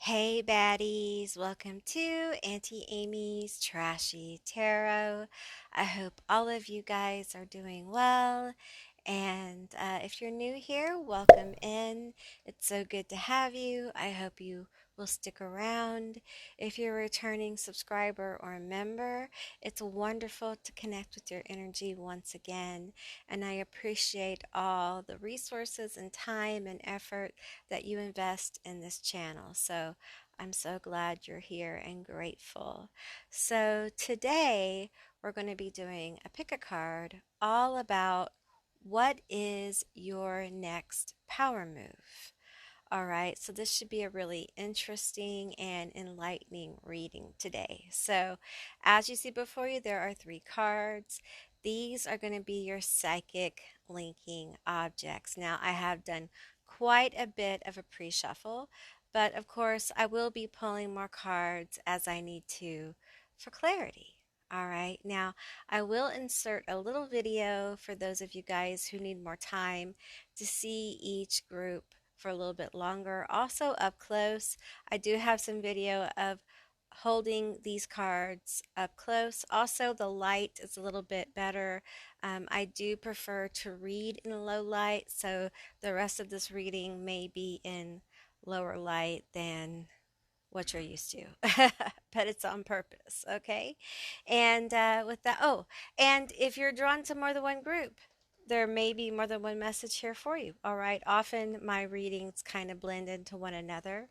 Hey baddies, welcome to Auntie Amy's Trashy Tarot. I hope all of you guys are doing well. And if you're new here, welcome in. It's so good to have you. I hope you will stick around. If you're a returning subscriber or a member, it's wonderful to connect with your energy once again. And I appreciate all the resources and time and effort that you invest in this channel. So I'm so glad you're here and grateful. So today we're going to be doing a pick a card all about what is your next power move. All right, so this should be a really interesting and enlightening reading today. So, as you see before you, there are three cards. These are going to be your psychic linking objects. Now, I have done quite a bit of a pre shuffle, but of course, I will be pulling more cards as I need to for clarity. All right, now I will insert a little video for those of you guys who need more time to see each group for a little bit longer. Also up close, I do have some video of holding these cards up close. Also, the light is a little bit better. I do prefer to read in low light, so the rest of this reading may be in lower light than what you're used to, but it's on purpose, okay? And with that, oh, and if you're drawn to more than one group, there may be more than one message here for you, all right? Often my readings kind of blend into one another.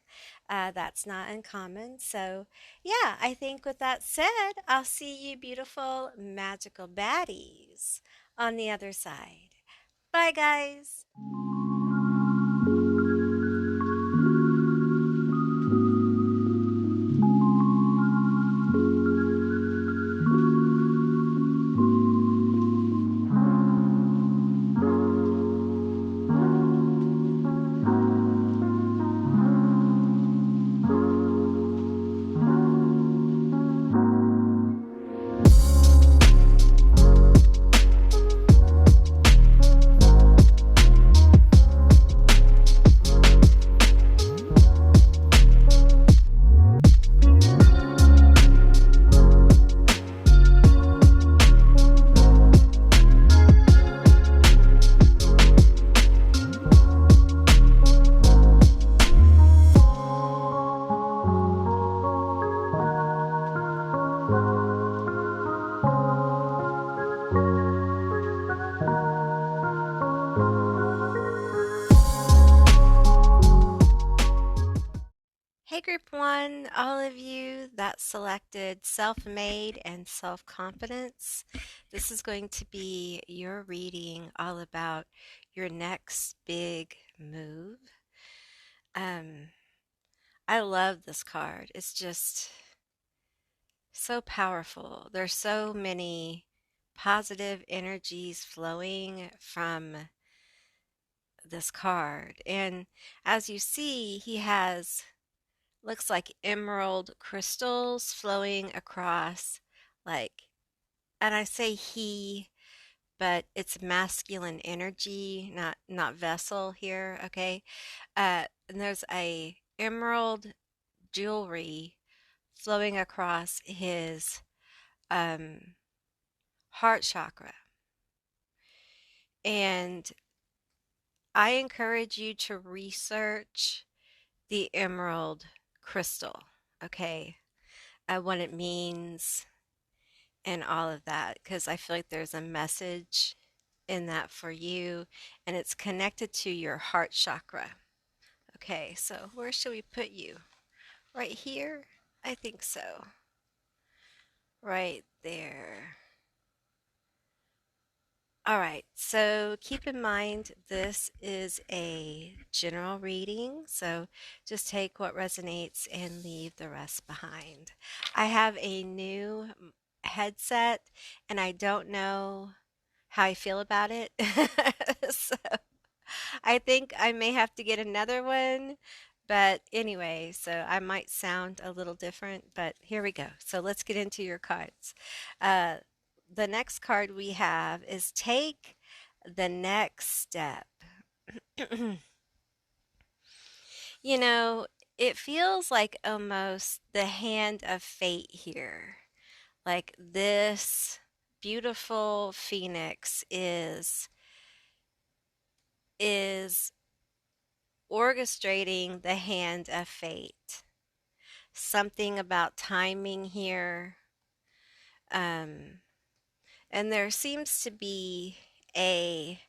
That's not uncommon. So, yeah, I think with that said, I'll see you beautiful, magical baddies on the other side. Bye, guys. Hey, Group One, all of you that selected self made and self confidence. This is going to be your reading all about your next big move. Um, I love this card. It's just so powerful. There's so many positive energies flowing from this card. And as you see, he has looks like emerald crystals flowing across, like, and I say he, but it's masculine energy, not vessel here, okay? And there's a emerald jewelry flowing across his um, heart chakra. And I encourage you to research the emerald crystal, okay? What it means and all of that, because I feel like there's a message in that for you, and it's connected to your heart chakra. Okay, so where should we put you? Right here? I think so. Right there. All right, so keep in mind this is a general reading, so just take what resonates and leave the rest behind. I have a new headset and I don't know how I feel about it. So I think I may have to get another one. But anyway, so I might sound a little different, but here we go. So let's get into your cards. Uh, the next card we have is take the next step. You know, it feels like almost the hand of fate here. Like this beautiful phoenix is orchestrating the hand of fate. Something about timing here. Um, and there seems to be a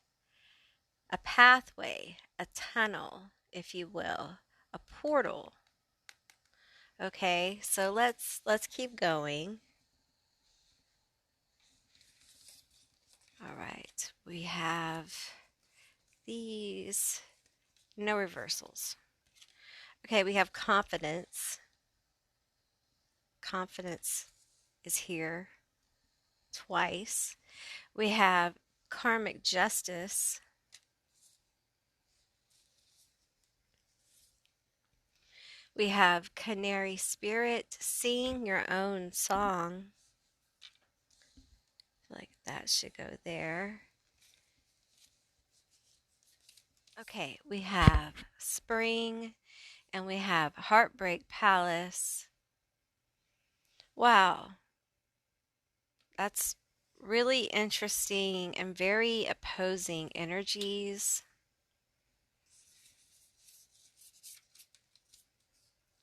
a pathway, a tunnel, if you will, a portal. Okay, so let's keep going. All right, we have these no reversals. Okay, we have confidence. Confidence is here twice. We have karmic justice. We have canary spirit, sing your own song. I feel like that should go there. Okay, we have spring and we have heartbreak palace. Wow, that's really interesting and very opposing energies.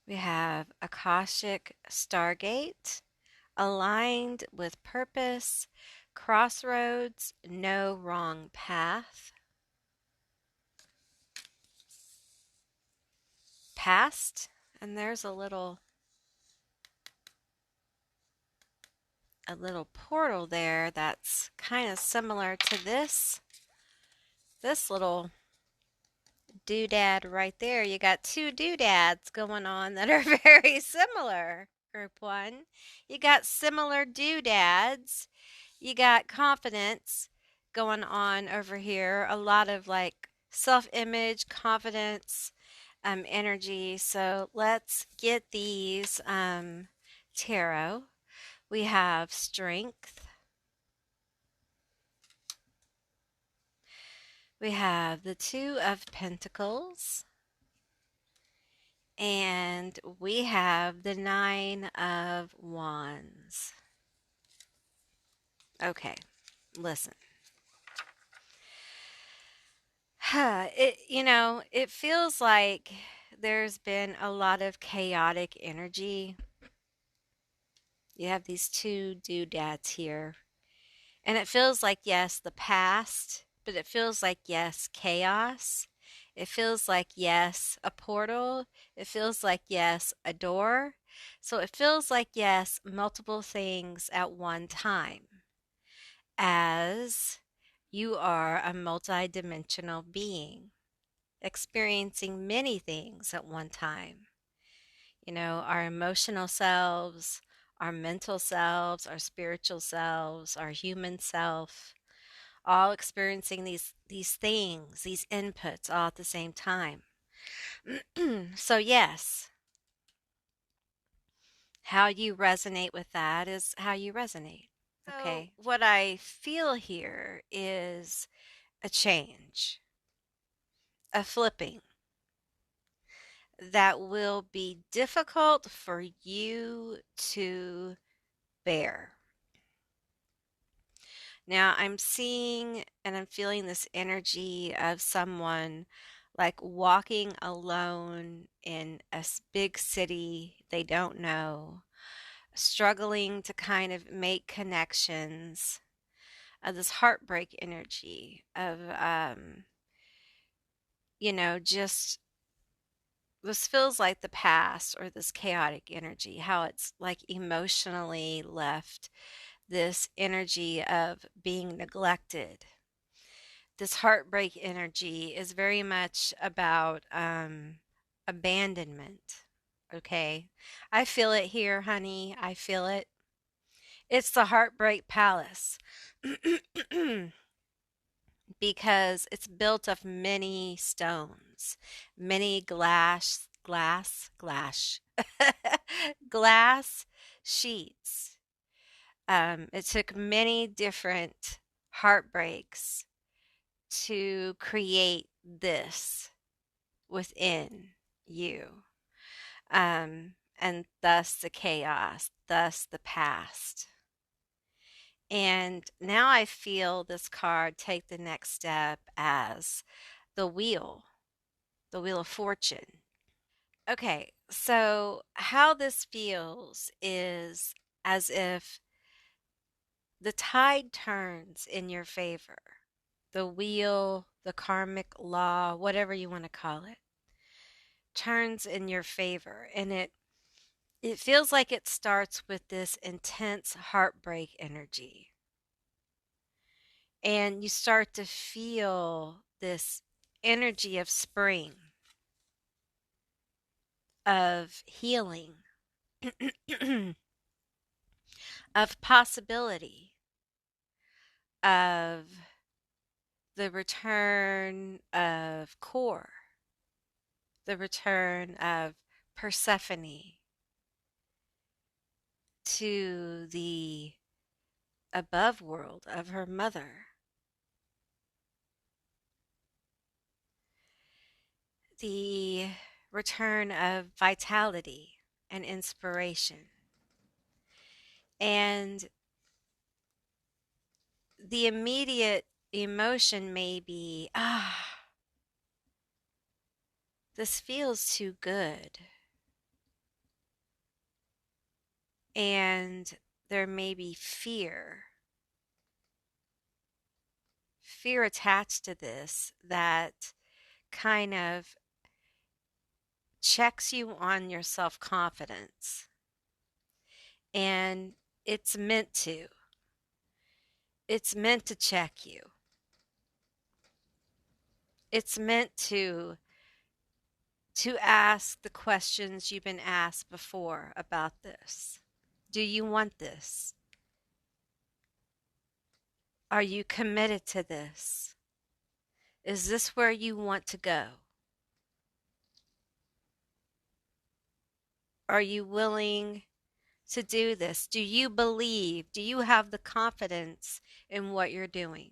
We have Akashic Stargate, aligned with purpose, crossroads, no wrong path. Past, and there's a little portal there that's kind of similar to this little doodad right there. You got two doodads going on that are very similar. Group one, you got similar doodads. You got confidence going on over here. A lot of like self-image, confidence, energy. So let's get these tarot. We have strength. We have the Two of Pentacles. And we have the Nine of Wands. Okay, listen. It feels like there's been a lot of chaotic energy. You have these two doodads here. And it feels like, yes, the past, but it feels like, yes, chaos. It feels like, yes, a portal. It feels like, yes, a door. So it feels like, yes, multiple things at one time, as you are a multidimensional being experiencing many things at one time. Our emotional selves, our mental selves, our spiritual selves, our human self, all experiencing these things, these inputs all at the same time. So yes, how you resonate with that is how you resonate. Okay. So what I feel here is a change, a flipping that will be difficult for you to bear. Now, I'm seeing and I'm feeling this energy of someone like walking alone in a big city they don't know, struggling to kind of make connections, this heartbreak energy of, just this feels like the past, or this chaotic energy, how it's like emotionally left this energy of being neglected. This heartbreak energy is very much about abandonment. Okay. I feel it here, honey. I feel it. It's the heartbreak palace because it's built of many stones, many glass sheets. It took many different heartbreaks to create this within you. and thus the chaos, thus the past. And now I feel this card take the next step as the the wheel of fortune. Okay, so how this feels is as if the tide turns in your favor. The wheel, the karmic law, whatever you want to call it, turns in your favor. And it feels like it starts with this intense heartbreak energy. And you start to feel this energy of spring, of healing, of possibility, of the return of core, the return of Persephone to the above world of her mother, the return of vitality and inspiration. And the immediate emotion may be, this feels too good. And there may be fear attached to this that kind of checks you on your self confidence. And it's meant to. It's meant to check you. It's meant to ask the questions you've been asked before about this. Do you want this? Are you committed to this? Is this where you want to go? Are you willing to do this? Do you believe? Do you have the confidence in what you're doing?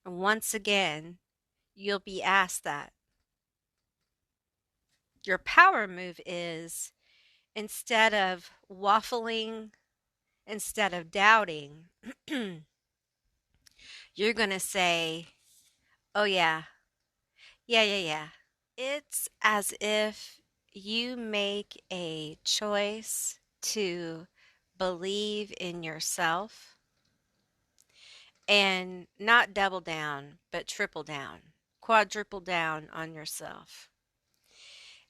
And once again, you'll be asked that. Your power move is, instead of waffling, instead of doubting, you're going to say, oh, yeah, yeah, yeah, yeah. It's as if you make a choice to believe in yourself and not double down, but triple down, quadruple down on yourself.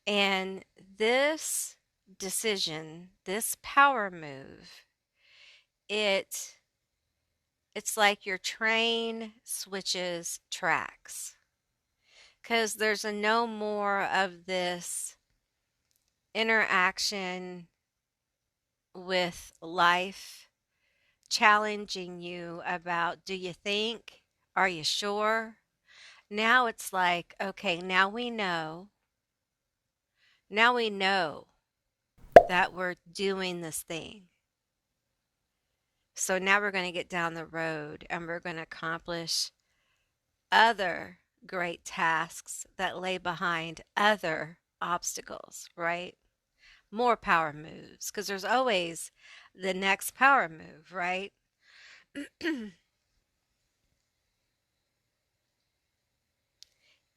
And this decision, this power move, it's like your train switches tracks, because there's a no more of this interaction with life challenging you about, do you think? Are you sure? Now it's like, okay, now we know. Now we know that we're doing this thing. So now we're going to get down the road and we're going to accomplish other great tasks that lay behind other obstacles, right? More power moves, because there's always the next power move, right?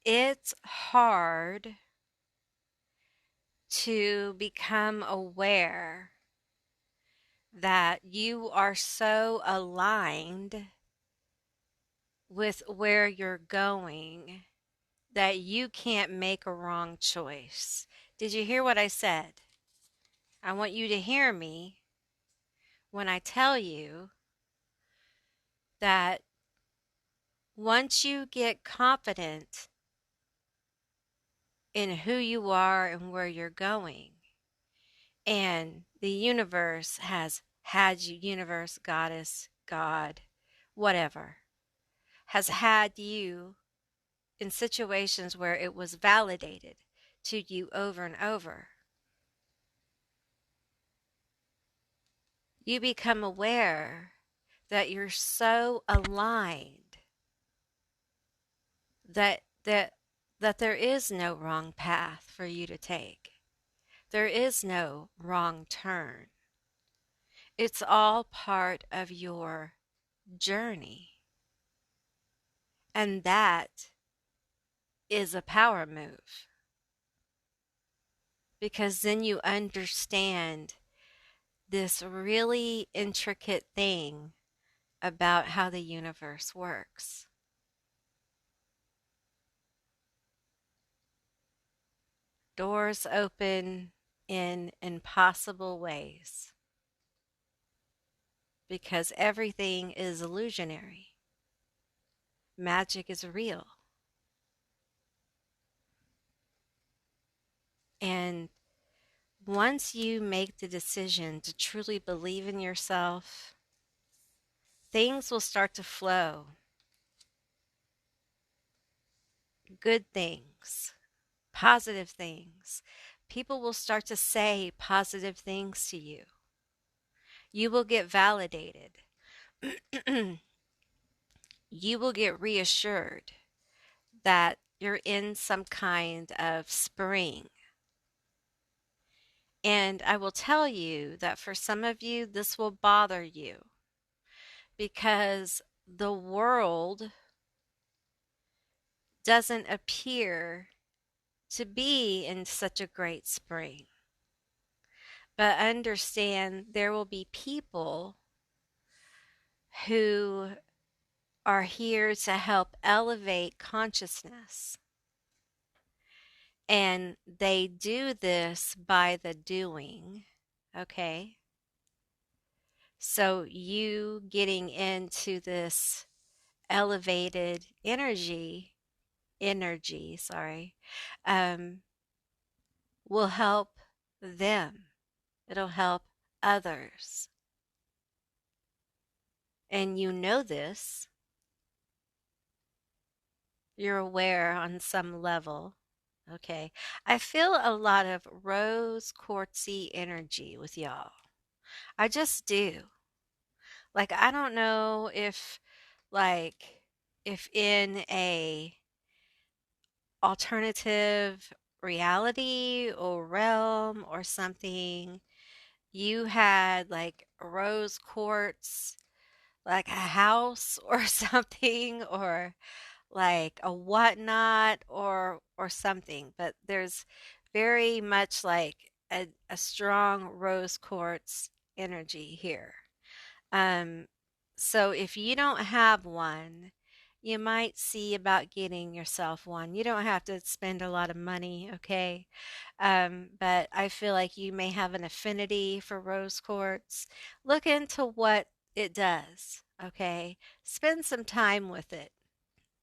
It's hard to become aware that you are so aligned with where you're going that you can't make a wrong choice. Did you hear what I said? I want you to hear me when I tell you that once you get confident in who you are and where you're going, and the universe has had you, universe, goddess, God, whatever, has had you in situations where it was validated to you over and over, you become aware that you're so aligned that that there is no wrong path for you to take. There is no wrong turn. It's all part of your journey. And that is a power move because then you understand this really intricate thing about how the universe works. Doors open in impossible ways because everything is illusionary. Magic is real. And once you make the decision to truly believe in yourself, things will start to flow. Good things, positive things. People will start to say positive things to you. You will get validated. You will get reassured that you're in some kind of spring. And I will tell you that for some of you, this will bother you because the world doesn't appear to be in such a great spring. But understand there will be people who are here to help elevate consciousness. And they do this by the doing, okay? So you getting into this elevated energy, um, will help them. It'll help others. And you know this. You're aware on some level. Okay. I feel a lot of rose quartzy energy with y'all. I just do. Like, I don't know if, like, if in a alternative reality or realm or something, you had like rose quartz, like a house or something, or like a whatnot or something. But there's very much like a strong rose quartz energy here. Um, so if you don't have one, you might see about getting yourself one. You don't have to spend a lot of money, okay? But I feel like you may have an affinity for rose quartz. Look into what it does, okay? Spend some time with it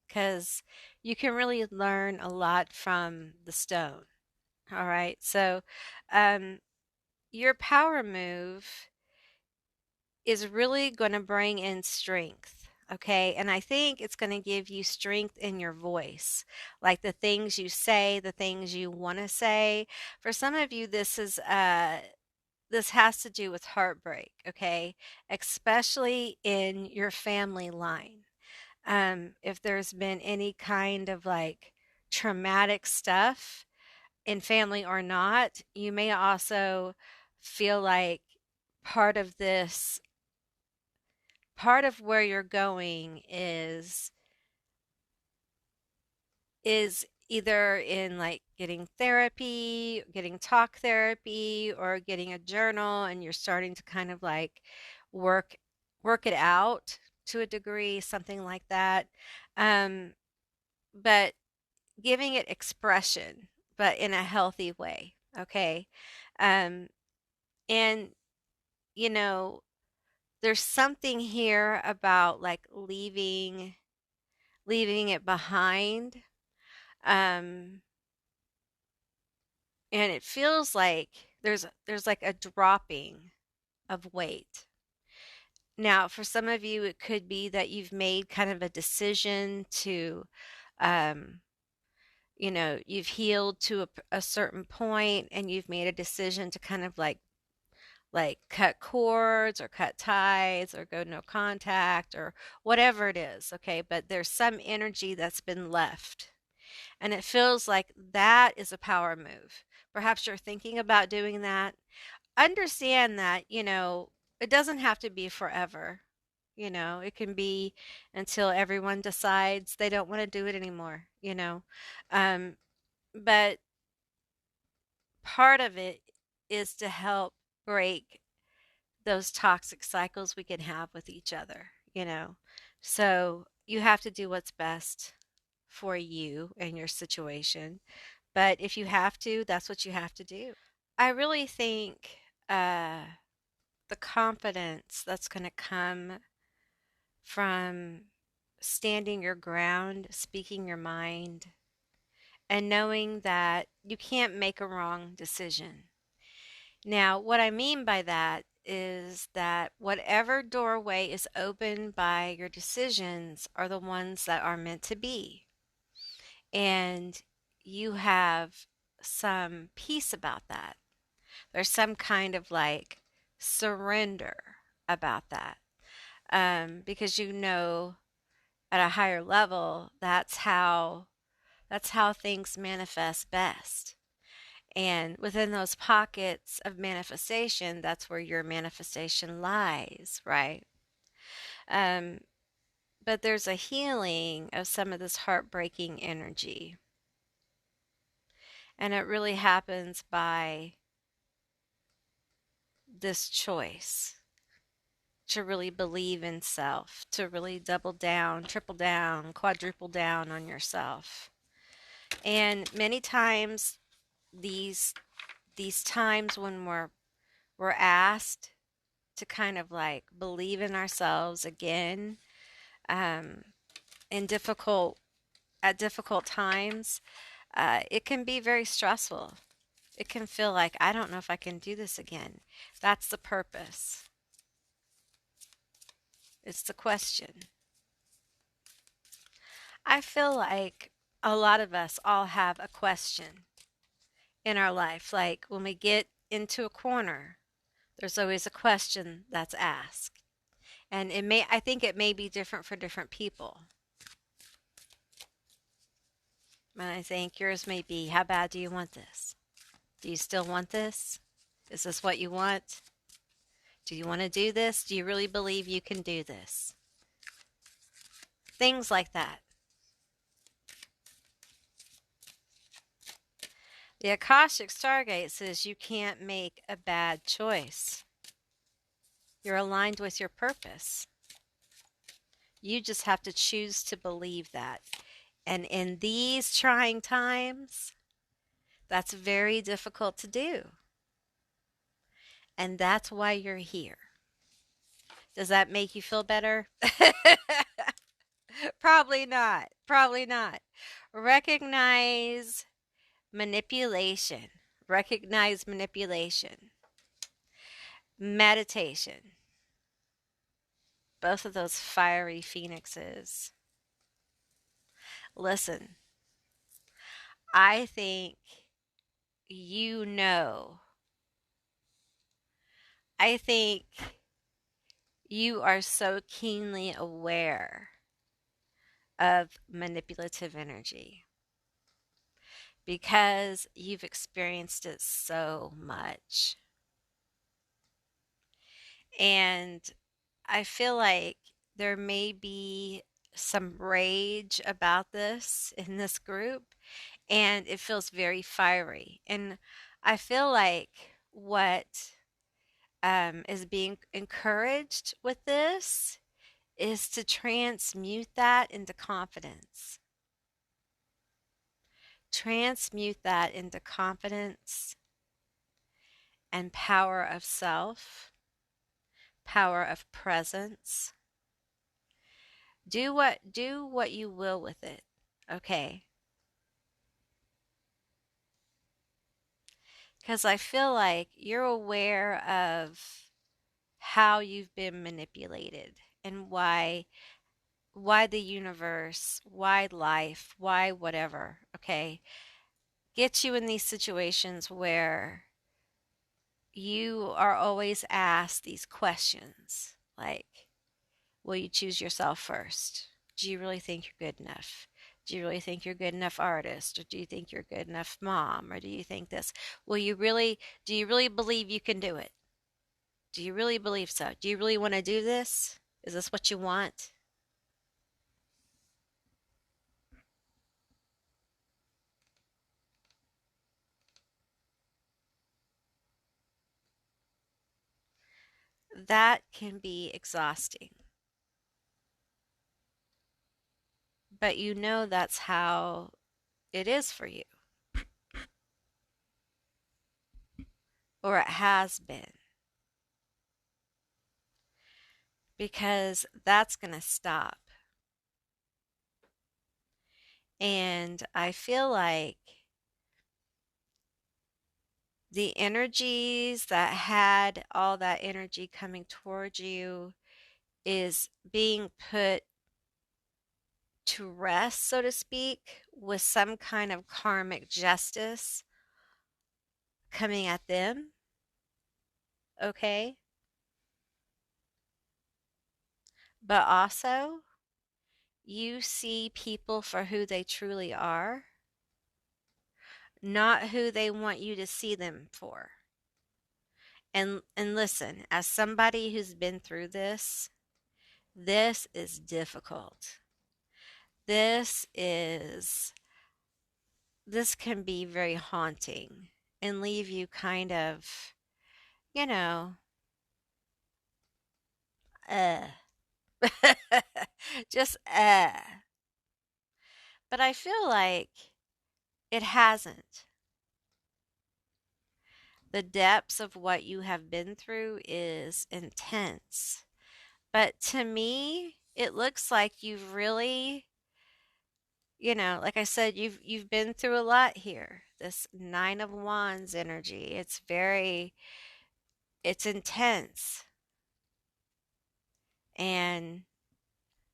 because you can really learn a lot from the stone. All right. So, um, your power move is really going to bring in strength. Okay. And I think it's going to give you strength in your voice, like the things you say, the things you want to say. For some of you, this has to do with heartbreak. Okay. Especially in your family line. If there's been any kind of like traumatic stuff in family or not, you may also feel like part of this part of where you're going is either in like getting therapy, getting talk therapy, or getting a journal, and you're starting to kind of like work work it out to a degree, something like that. Um, but giving it expression, but in a healthy way. Okay. Um, and you know, there's something here about like leaving it behind. Um, and it feels like there's like a dropping of weight. Now, for some of you, it could be that you've made kind of a decision to, um, you've healed to a certain point, and you've made a decision to kind of like cut cords or cut ties or go no contact or whatever it is. Okay, but there's some energy that's been left. And it feels like that is a power move. Perhaps you're thinking about doing that. Understand that, it doesn't have to be forever. It can be until everyone decides they don't want to do it anymore. Um, but part of it is to help break those toxic cycles we can have with each other. So you have to do what's best for you and your situation. But if you have to, that's what you have to do. I really think the confidence that's going to come from standing your ground, speaking your mind, and knowing that you can't make a wrong decision. Now, what I mean by that is that whatever doorway is opened by your decisions are the ones that are meant to be. And you have some peace about that. There's some kind of like surrender about that. Because at a higher level, that's how things manifest best. And within those pockets of manifestation, that's where your manifestation lies, right? Um, but there's a healing of some of this heartbreaking energy. And it really happens by this choice to really believe in self, to really double down, triple down, quadruple down on yourself. And many times these times when we're asked to kind of like believe in ourselves again, um, in difficult times, it can be very stressful. It can feel like I don't know if I can do this again. That's the purpose. It's the question. I feel like a lot of us all have a question in our life. Like when we get into a corner, there's always a question that's asked. And I think it may be different for different people. And I think yours may be, how bad do you want this? Do you still want this? Is this what you want? Do you want to do this? Do you really believe you can do this? Things like that. The Akashic Stargate says you can't make a bad choice. You're aligned with your purpose. You just have to choose to believe that. And in these trying times, that's very difficult to do. And that's why you're here. Does that make you feel better? Probably not. Probably not. Recognize manipulation. Recognize manipulation. Meditation. Both of those fiery phoenixes. Listen, I think you know. I think you are so keenly aware of manipulative energy because you've experienced it so much. And I feel like there may be some rage about this in this group, and it feels very fiery. And I feel like what is being encouraged with this is to transmute that into confidence. Transmute that into confidence and power of self, power of presence. Do what you will with it. Okay? Because I feel like you're aware of how you've been manipulated and why the universe, why life, why whatever, okay, gets you in these situations where you are always asked these questions like, will you choose yourself first? Do you really think you're good enough? Do you really think you're a good enough artist? Or do you think you're a good enough mom? Or do you think this? Will you really, do you really believe you can do it? Do you really believe so? Do you really want to do this? Is this what you want? That can be exhausting. But you know that's how it is for you, or it has been, because that's going to stop. And I feel like the energies that had all that energy coming towards you is being put to rest, so to speak, with some kind of karmic justice coming at them. Okay. But also, you see people for who they truly are, not who they want you to see them for. And listen, as somebody who's been through this is difficult. This is this can be very haunting and leave you kind of, you know, uh just but I feel like it hasn't. The depths of what you have been through is intense. But to me, it looks like you've really, like I said, you've been through a lot here. This 9 of Wands energy, it's intense and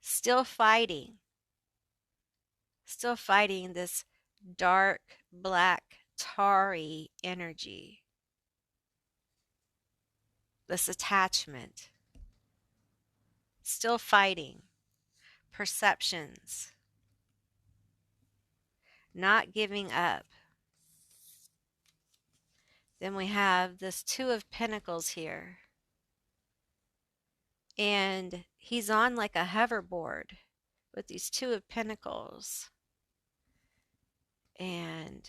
still fighting. Still fighting this dark black tarry energy. This attachment. Still fighting perceptions, not giving up. Then we have this Two of Pentacles here. And he's on like a hoverboard with these Two of Pentacles. And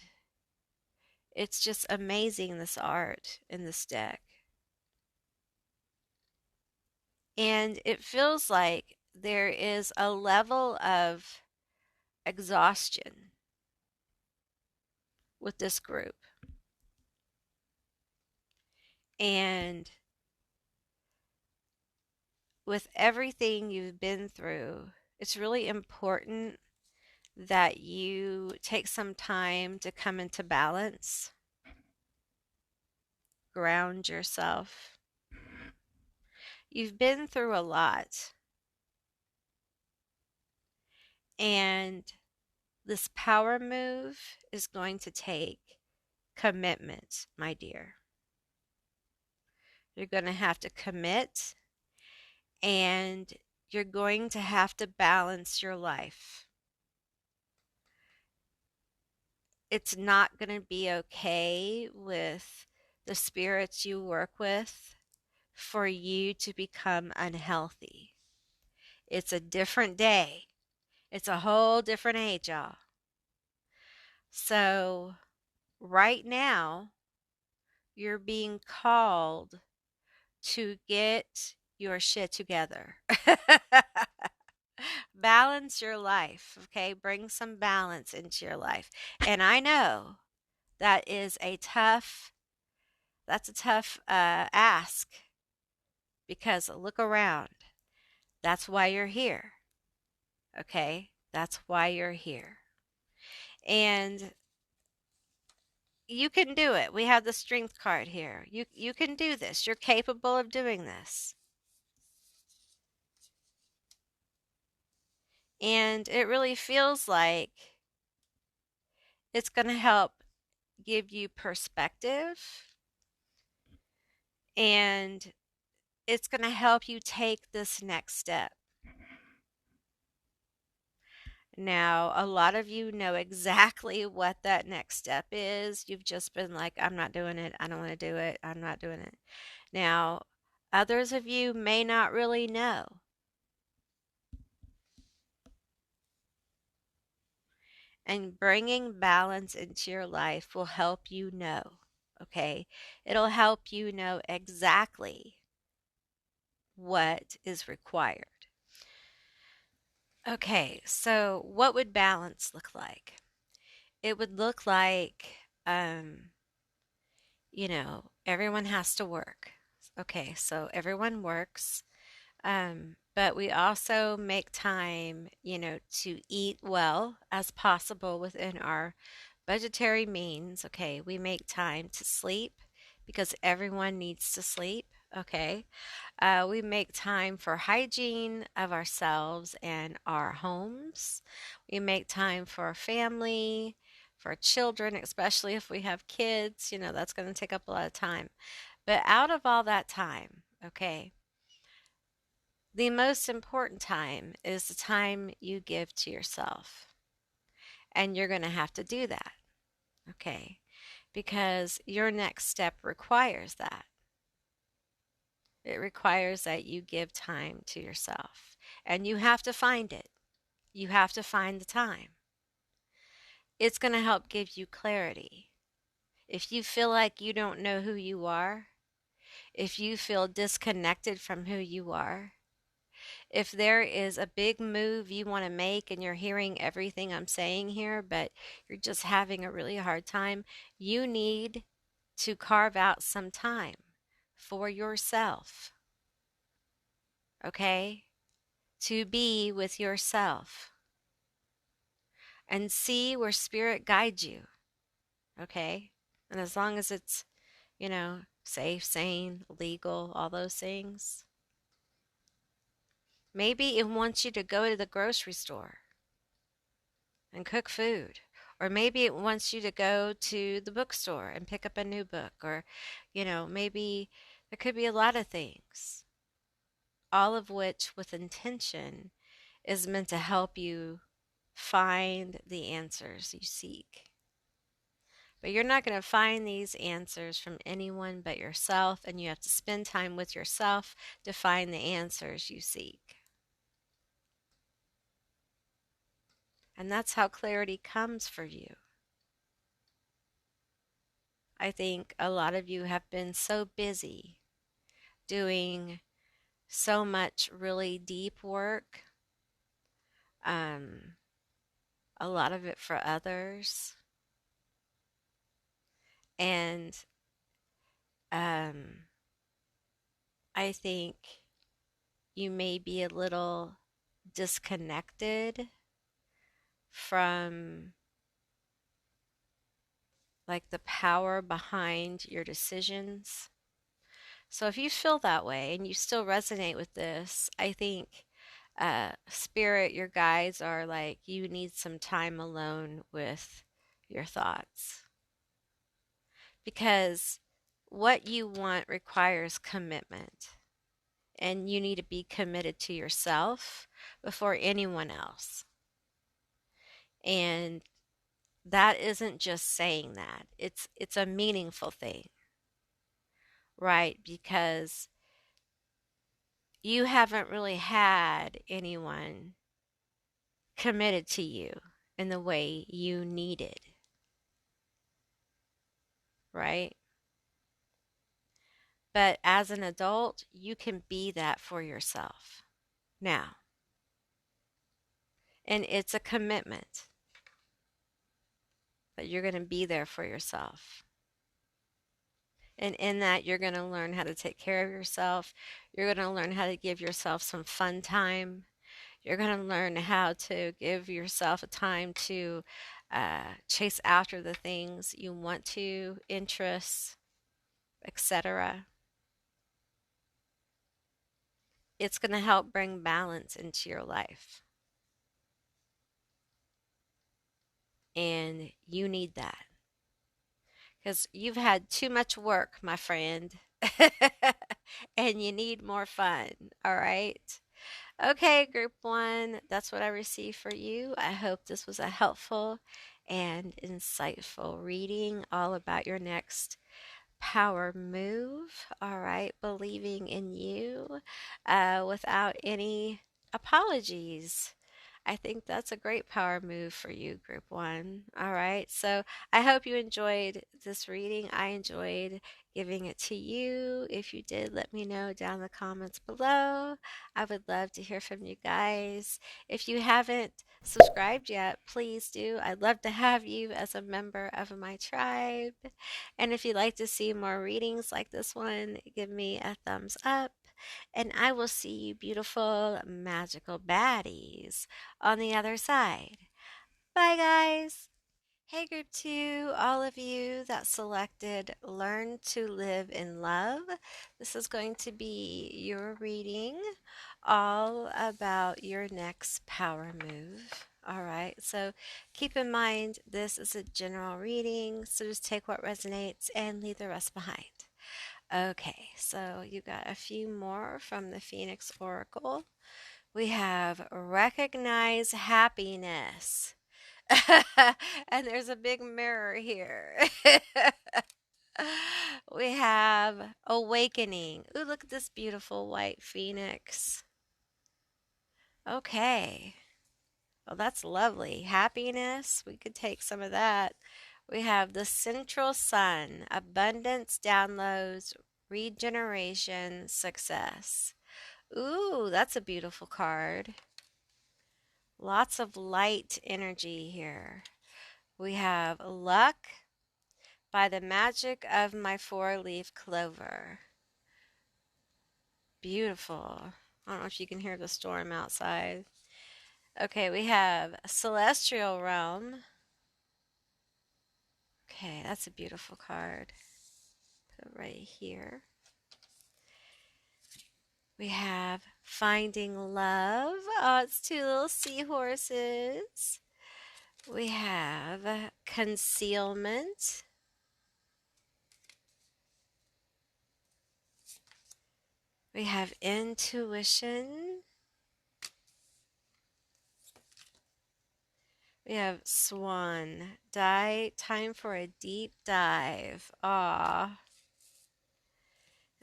it's just amazing, this art in this deck. And it feels like there is a level of exhaustion with this group. And with everything you've been through, it's really important that you take some time to come into balance, ground yourself. You've been through a lot. And this power move is going to take commitment, my dear. You're going to have to commit, and you're going to have to balance your life. It's not going to be okay with the spirits you work with for you to become unhealthy. It's a different day. It's a whole different age, y'all. So, right now, you're being called to get your shit together. Balance your life, okay? Bring some balance into your life. And I know that is that's a tough ask, because look around. That's why you're here, okay? That's why you're here. And you can do it. We have the strength card here. You can do this. You're capable of doing this. And it really feels like it's going to help give you perspective, and it's going to help you take this next step. Now, a lot of you know exactly what that next step is. You've just been like, I'm not doing it. I don't want to do it. I'm not doing it. Now, others of you may not really know. And bringing balance into your life will help you know. Okay? It'll help you know exactly what is required. Okay, so what would balance look like? It would look like, everyone has to work. Okay, so everyone works, but we also make time, to eat well as possible within our budgetary means. Okay, we make time to sleep because everyone needs to sleep. Okay, we make time for hygiene of ourselves and our homes. We make time for our family, for our children, especially if we have kids. That's going to take up a lot of time. But out of all that time, okay, the most important time is the time you give to yourself. And you're going to have to do that, okay, because your next step requires that. It requires that you give time to yourself. And you have to find it. You have to find the time. It's going to help give you clarity. If you feel like you don't know who you are, if you feel disconnected from who you are, if there is a big move you want to make and you're hearing everything I'm saying here, but you're just having a really hard time, you need to carve out some time for yourself, okay? To be with yourself and see where spirit guides you, okay? And as long as it's, safe, sane, legal, all those things, maybe it wants you to go to the grocery store and cook food. Or maybe it wants you to go to the bookstore and pick up a new book. Or, maybe there could be a lot of things, all of which with intention is meant to help you find the answers you seek. But you're not going to find these answers from anyone but yourself, and you have to spend time with yourself to find the answers you seek. And that's how clarity comes for you. I think a lot of you have been so busy doing so much really deep work, um, a lot of it for others. And um, I think you may be a little disconnected from like the power behind your decisions. So if you feel that way and you still resonate with this, I think spirit, your guides are like, you need some time alone with your thoughts. Because what you want requires commitment. And you need to be committed to yourself before anyone else. And that isn't just saying that. It's a meaningful thing, right? Because you haven't really had anyone committed to you in the way you needed, right? But as an adult, you can be that for yourself now. And it's a commitment that you're going to be there for yourself. And in that, you're going to learn how to take care of yourself. You're going to learn how to give yourself some fun time. You're going to learn how to give yourself a time to chase after the things you want to, interests, etc. It's going to help bring balance into your life. And you need that because you've had too much work, my friend, and you need more fun, all right? Okay, group one, that's what I received for you. I hope this was a helpful and insightful reading all about your next power move. All right, believing in you without any apologies. I think that's a great power move for you, group one. All right, so I hope you enjoyed this reading. I enjoyed giving it to you. If you did, let me know down in the comments below. I would love to hear from you guys. If you haven't subscribed yet, please do. I'd love to have you as a member of my tribe. And if you'd like to see more readings like this one, give me a thumbs up. And I will see you, beautiful, magical baddies, on the other side. Bye, guys. Hey, group two, all of you that selected Learn to Live in Love. This is going to be your reading all about your next power move. All right, so keep in mind this is a general reading, so just take what resonates and leave the rest behind. Okay, so you got a few more from the Phoenix Oracle. We have Recognize Happiness. And there's a big mirror here. We have Awakening. Ooh, look at this beautiful white phoenix. Okay. Well, that's lovely. Happiness. We could take some of that. We have the Central Sun. Abundance, downloads, regeneration, success. Ooh, that's a beautiful card. Lots of light energy here. We have Luck, by the magic of my four-leaf clover. Beautiful. I don't know if you can hear the storm outside. Okay, we have Celestial Realm. Okay, that's a beautiful card. Put it right here. We have Finding Love. Oh, it's two little seahorses. We have Concealment. We have Intuition. We have Swan. Time for a deep dive. Ah.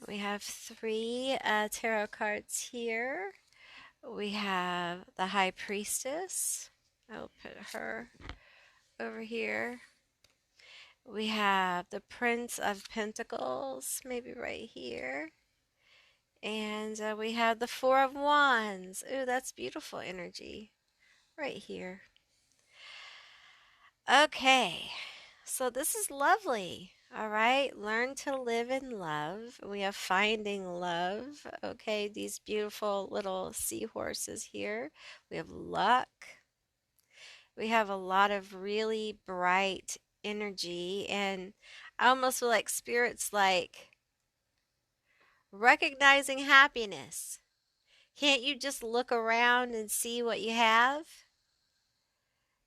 We have three tarot cards here. We have the High Priestess. I'll put her over here. We have the Prince of Pentacles, maybe right here. And we have the Four of Wands. Ooh, that's beautiful energy right here. Okay, so this is lovely. All right, learn to live in love. We have finding love. Okay, these beautiful little seahorses here. We have luck. We have a lot of really bright energy, and I almost feel like spirits like recognizing happiness. Can't you just look around and see what you have?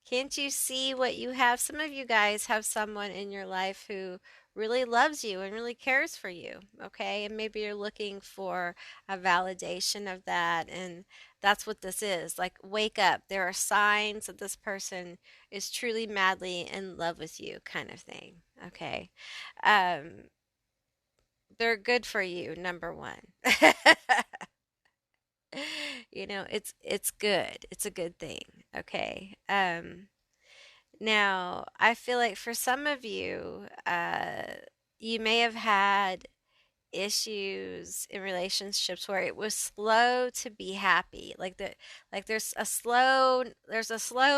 Can't you see what you have? Some of you guys have someone in your life who really loves you and really cares for you, okay? And maybe you're looking for a validation of that, and that's what this is. Like, wake up. There are signs that this person is truly madly in love with you, kind of thing, okay? Um, they're good for you, number one. You know, it's good. It's a good thing, okay? Now, I feel like for some of you, you may have had issues in relationships where it was slow to be happy. Like there's a slow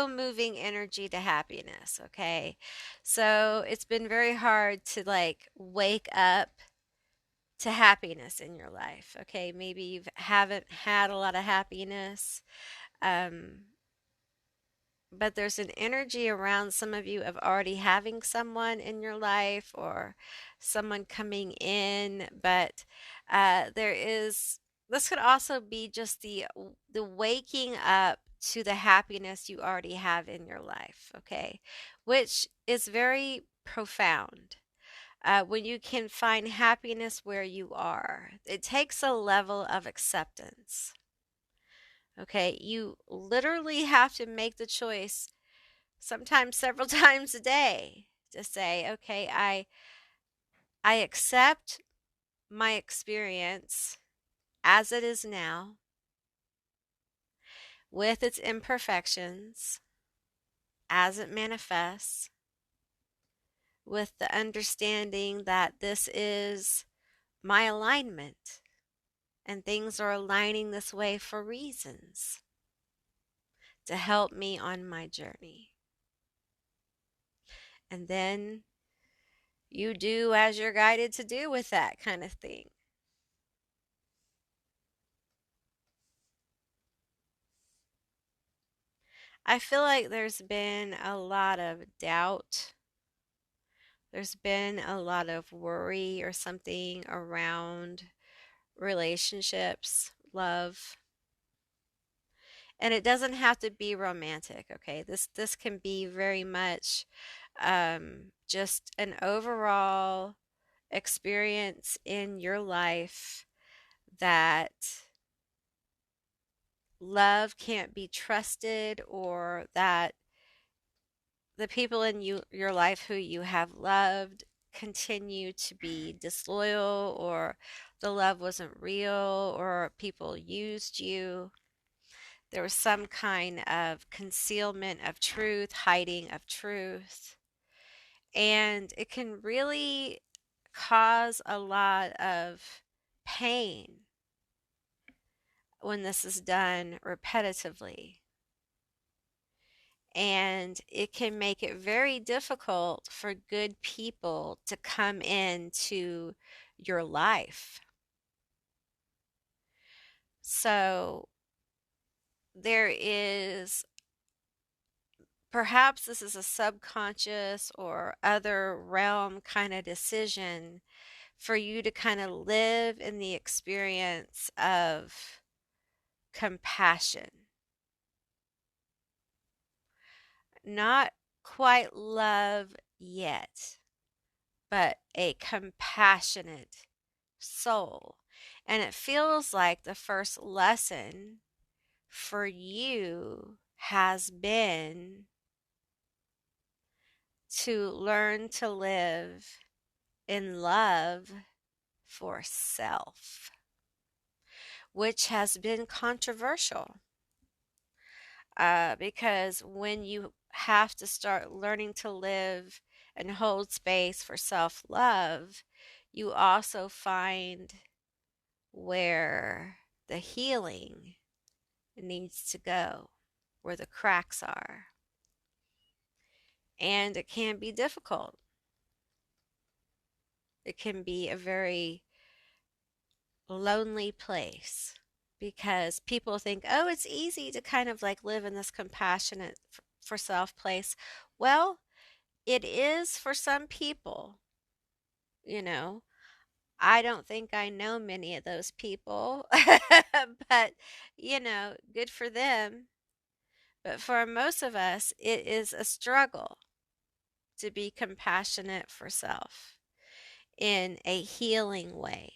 moving energy to happiness, okay? So it's been very hard to like wake up to happiness in your life, okay? Maybe you haven't had a lot of happiness. Um, but there's an energy around some of you of already having someone in your life or someone coming in, but there is this could also be just the waking up to the happiness you already have in your life, okay, which is very profound. When you can find happiness where you are, it takes a level of acceptance. Okay, you literally have to make the choice sometimes several times a day to say, okay, I accept my experience as it is now with its imperfections as it manifests, with the understanding that this is my alignment and things are aligning this way for reasons to help me on my journey. And then you do as you're guided to do with that kind of thing. I feel like there's been a lot of doubt. There's been a lot of worry or something around relationships, love. And it doesn't have to be romantic, okay? This can be very much just an overall experience in your life that love can't be trusted, or that the people in your life who you have loved continue to be disloyal, or the love wasn't real, or people used you. There was some kind of concealment of truth, hiding of truth. And it can really cause a lot of pain when this is done repetitively. And it can make it very difficult for good people to come into your life. So there is, perhaps this is a subconscious or other realm kind of decision for you to kind of live in the experience of compassion. Not quite love yet, but a compassionate soul. And it feels like the first lesson for you has been to learn to live in love for self, which has been controversial. Because when you have to start learning to live and hold space for self love, you also find where the healing needs to go, where the cracks are. And it can be difficult. It can be a very lonely place because people think, oh, it's easy to kind of like live in this compassionate for self place. Well, it is for some people, you know. I don't think I know many of those people, but good for them. But for most of us, it is a struggle to be compassionate for self in a healing way,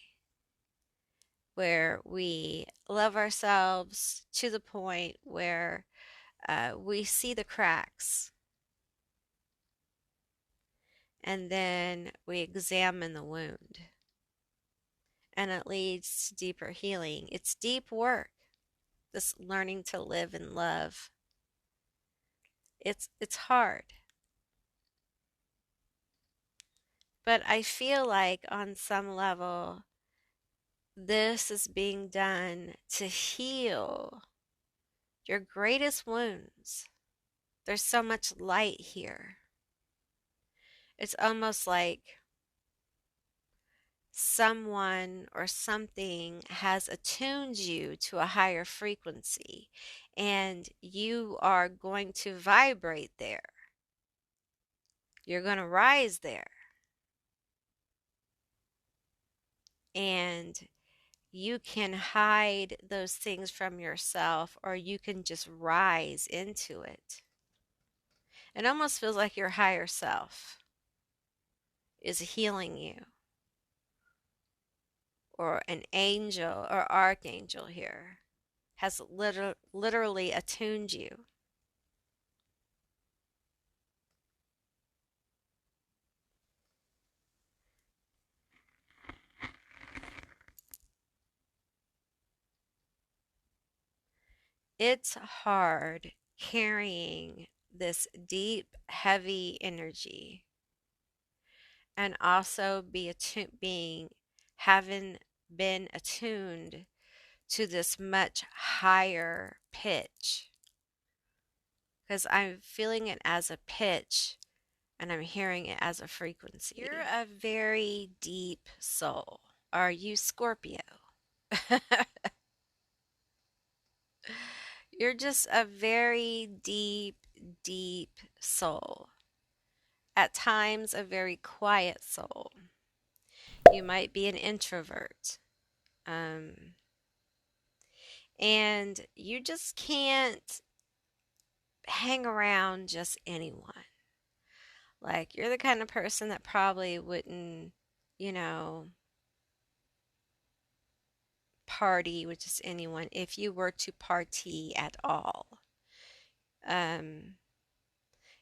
where we love ourselves to the point where we see the cracks, and then we examine the wound, and it leads to deeper healing. It's deep work, this learning to live in love. It's hard. But I feel like on some level, this is being done to heal your greatest wounds. There's so much light here. It's almost like someone or something has attuned you to a higher frequency, and you are going to vibrate there. You're going to rise there. And you can hide those things from yourself, or you can just rise into it. It almost feels like your higher self is healing you, or an angel or archangel here has literally attuned you. It's hard carrying this deep, heavy energy and also being having been attuned to this much higher pitch because I'm feeling it as a pitch and I'm hearing it as a frequency. You're a very deep soul. Are you Scorpio? You're just a very deep, deep soul. At times, a very quiet soul. You might be an introvert. Um, and you just can't hang around just anyone. Like, you're the kind of person that probably wouldn't, you know, party with just anyone if you were to party at all. Um,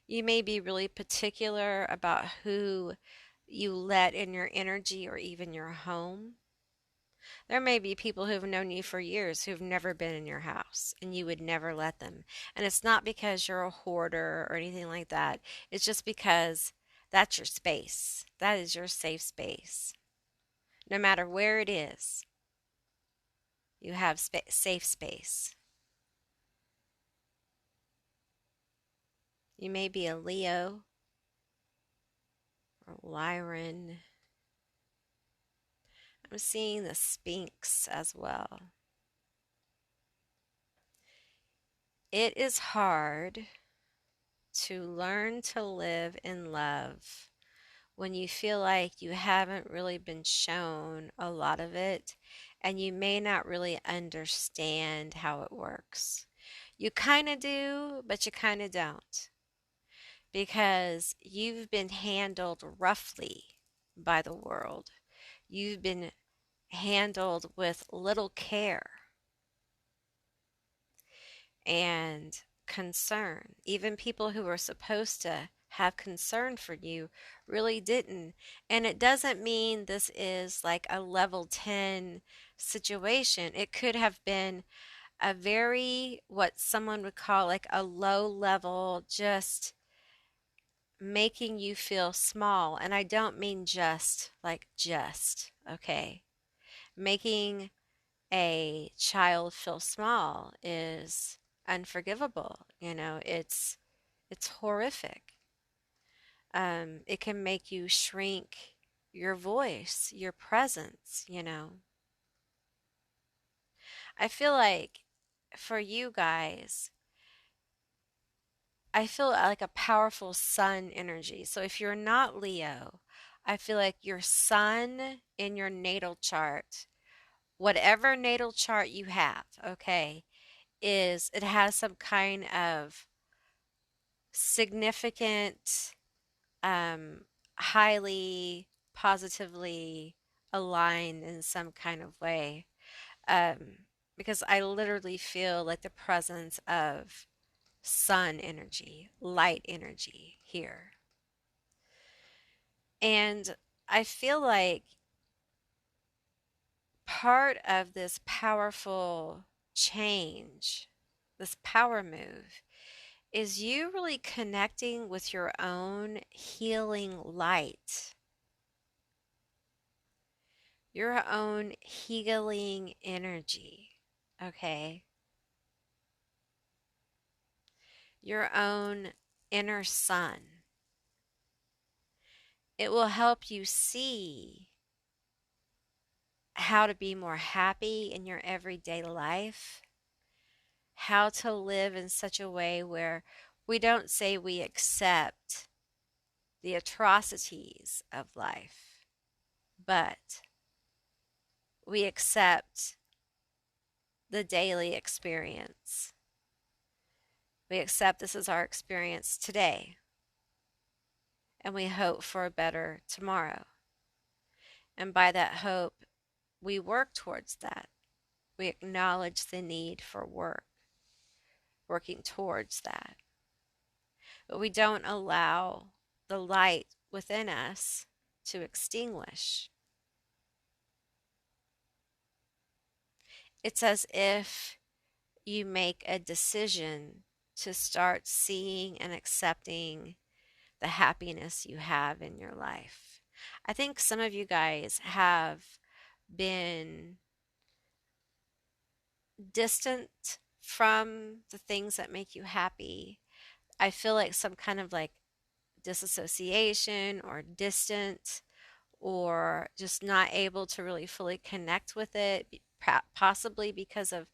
you may be really particular about who you let in your energy or even your home. There may be people who've known you for years who've never been in your house and you would never let them. And it's not because you're a hoarder or anything like that. It's just because that's your space. That is your safe space. No matter where it is, you have safe space. You may be a Leo or Lyran. I'm seeing the Sphinx as well. It is hard to learn to live in love when you feel like you haven't really been shown a lot of it and you may not really understand how it works. You kind of do, but you kind of don't because you've been handled roughly by the world. You've been handled with little care and concern. Even people who were supposed to have concern for you really didn't. And it doesn't mean this is like a level 10 situation. It could have been a very, what someone would call like a low level, just making you feel small. And I don't mean just like just, okay? Making a child feel small is unforgivable. It's horrific. It can make you shrink your voice, your presence. I feel like for you guys, I feel like a powerful sun energy. So if you're not Leo, I feel like your sun in your natal chart, whatever natal chart you have, okay, it has some kind of significant, um, highly positively aligned in some kind of way. Because I literally feel like the presence of sun energy, light energy here. And I feel like part of this powerful change, this power move, is you really connecting with your own healing light, your own healing energy, okay? Your own inner sun. It will help you see how to be more happy in your everyday life, how to live in such a way where we don't say we accept the atrocities of life, but we accept the daily experience. We accept this is our experience today, and we hope for a better tomorrow. And by that hope, we work towards that. We acknowledge the need for work, working towards that. But we don't allow the light within us to extinguish. It's as if you make a decision to start seeing and accepting the happiness you have in your life. I think some of you guys have been distant from the things that make you happy. I feel like some kind of like disassociation or distance, or just not able to really fully connect with it, possibly because of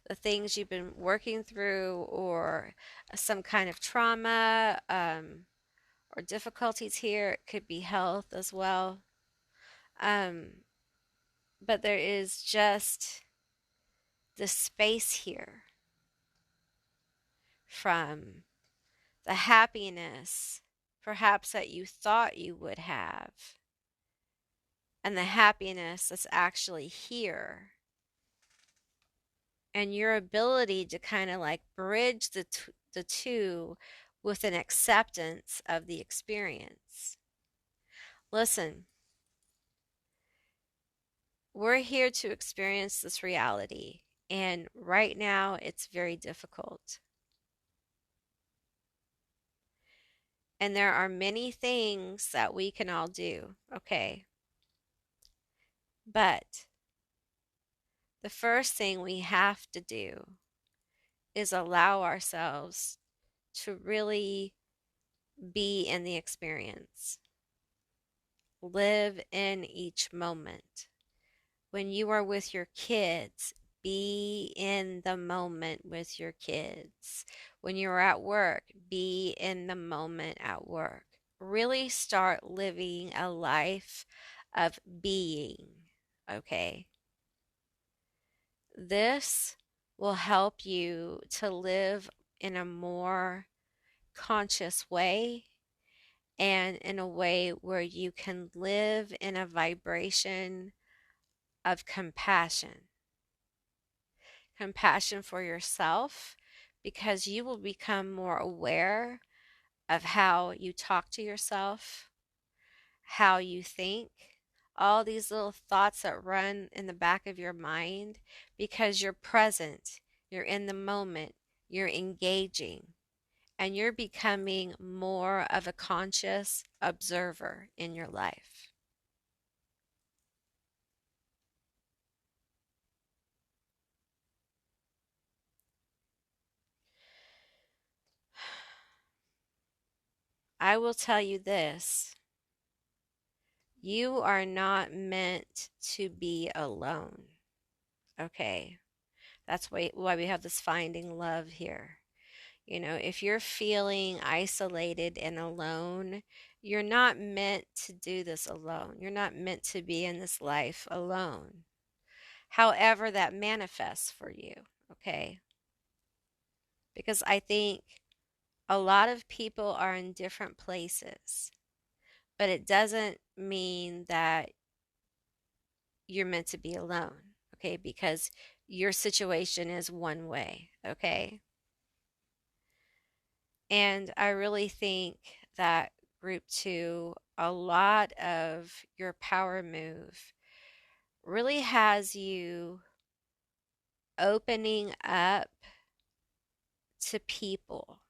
the things you've been working through, or some kind of trauma, or difficulties here. It could be health as well. Um, but there is just the space here from the happiness perhaps that you thought you would have, and the happiness that's actually here, and your ability to kind of like bridge the two with an acceptance of the experience. Listen, we're here to experience this reality, and right now it's very difficult. And there are many things that we can all do, okay? But the first thing we have to do is allow ourselves to really be in the experience. Live in each moment. When you are with your kids, be in the moment with your kids. When you're at work, be in the moment at work. Really start living a life of being, okay? This will help you to live in a more conscious way, and in a way where you can live in a vibration of compassion. Compassion for yourself, because you will become more aware of how you talk to yourself, how you think, all these little thoughts that run in the back of your mind, because you're present, you're in the moment, you're engaging, and you're becoming more of a conscious observer in your life. I will tell you this: you are not meant to be alone, okay? That's why we have this finding love here. You know, if you're feeling isolated and alone, you're not meant to do this alone. You're not meant to be in this life alone. However, that manifests for you, okay? Because I think a lot of people are in different places, but it doesn't mean that you're meant to be alone, okay? Because your situation is one way, okay? And I really think that group 2, a lot of your power move really has you opening up to people,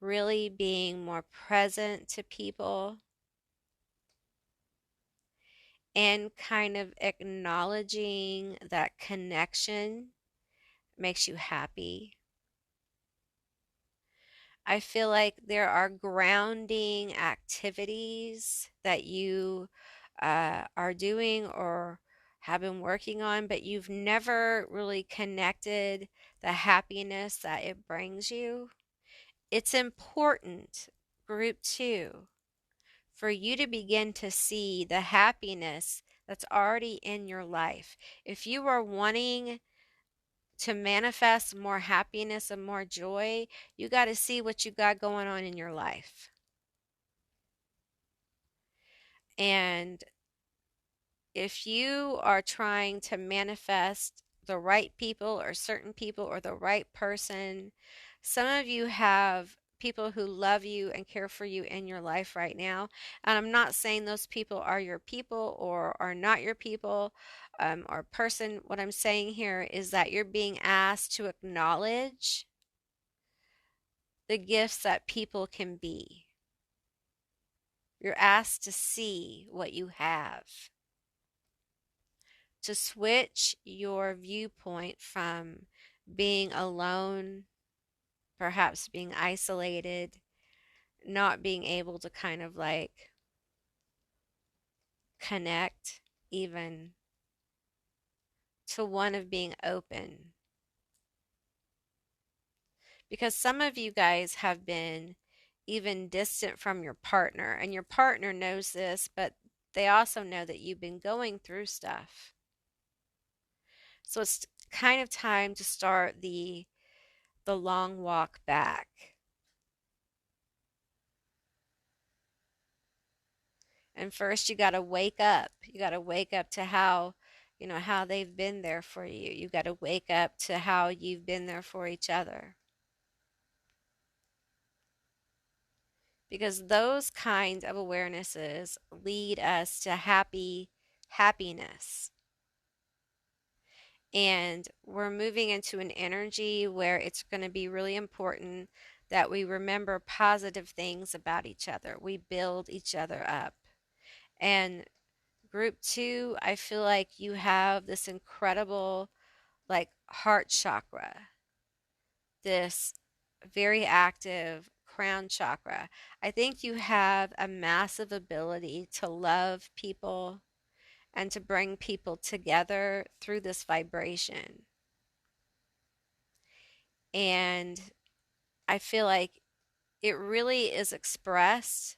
really being more present to people, and kind of acknowledging that connection makes you happy. I feel like there are grounding activities that you are doing or have been working on, but you've never really connected the happiness that it brings you. It's important, group 2, for you to begin to see the happiness that's already in your life. If you are wanting to manifest more happiness and more joy, you got to see what you got going on in your life. And if you are trying to manifest the right people or certain people or the right person, some of you have people who love you and care for you in your life right now. And I'm not saying those people are your people or are not your people, or person. What I'm saying here is that you're being asked to acknowledge the gifts that people can be. You're asked to see what you have, to switch your viewpoint from being alone, perhaps being isolated, not being able to kind of like connect, even, to one of being open. Because some of you guys have been even distant from your partner, and your partner knows this, but they also know that you've been going through stuff. So it's kind of time to start the long walk back. And first you got to wake up. You got to wake up to how, how they've been there for you. You got to wake up to how you've been there for each other. Because those kinds of awarenesses lead us to happiness. And we're moving into an energy where it's going to be really important that we remember positive things about each other. We build each other up. And group 2, I feel like you have this incredible, like, heart chakra, this very active crown chakra. I think you have a massive ability to love people and to bring people together through this vibration. And I feel like it really is expressed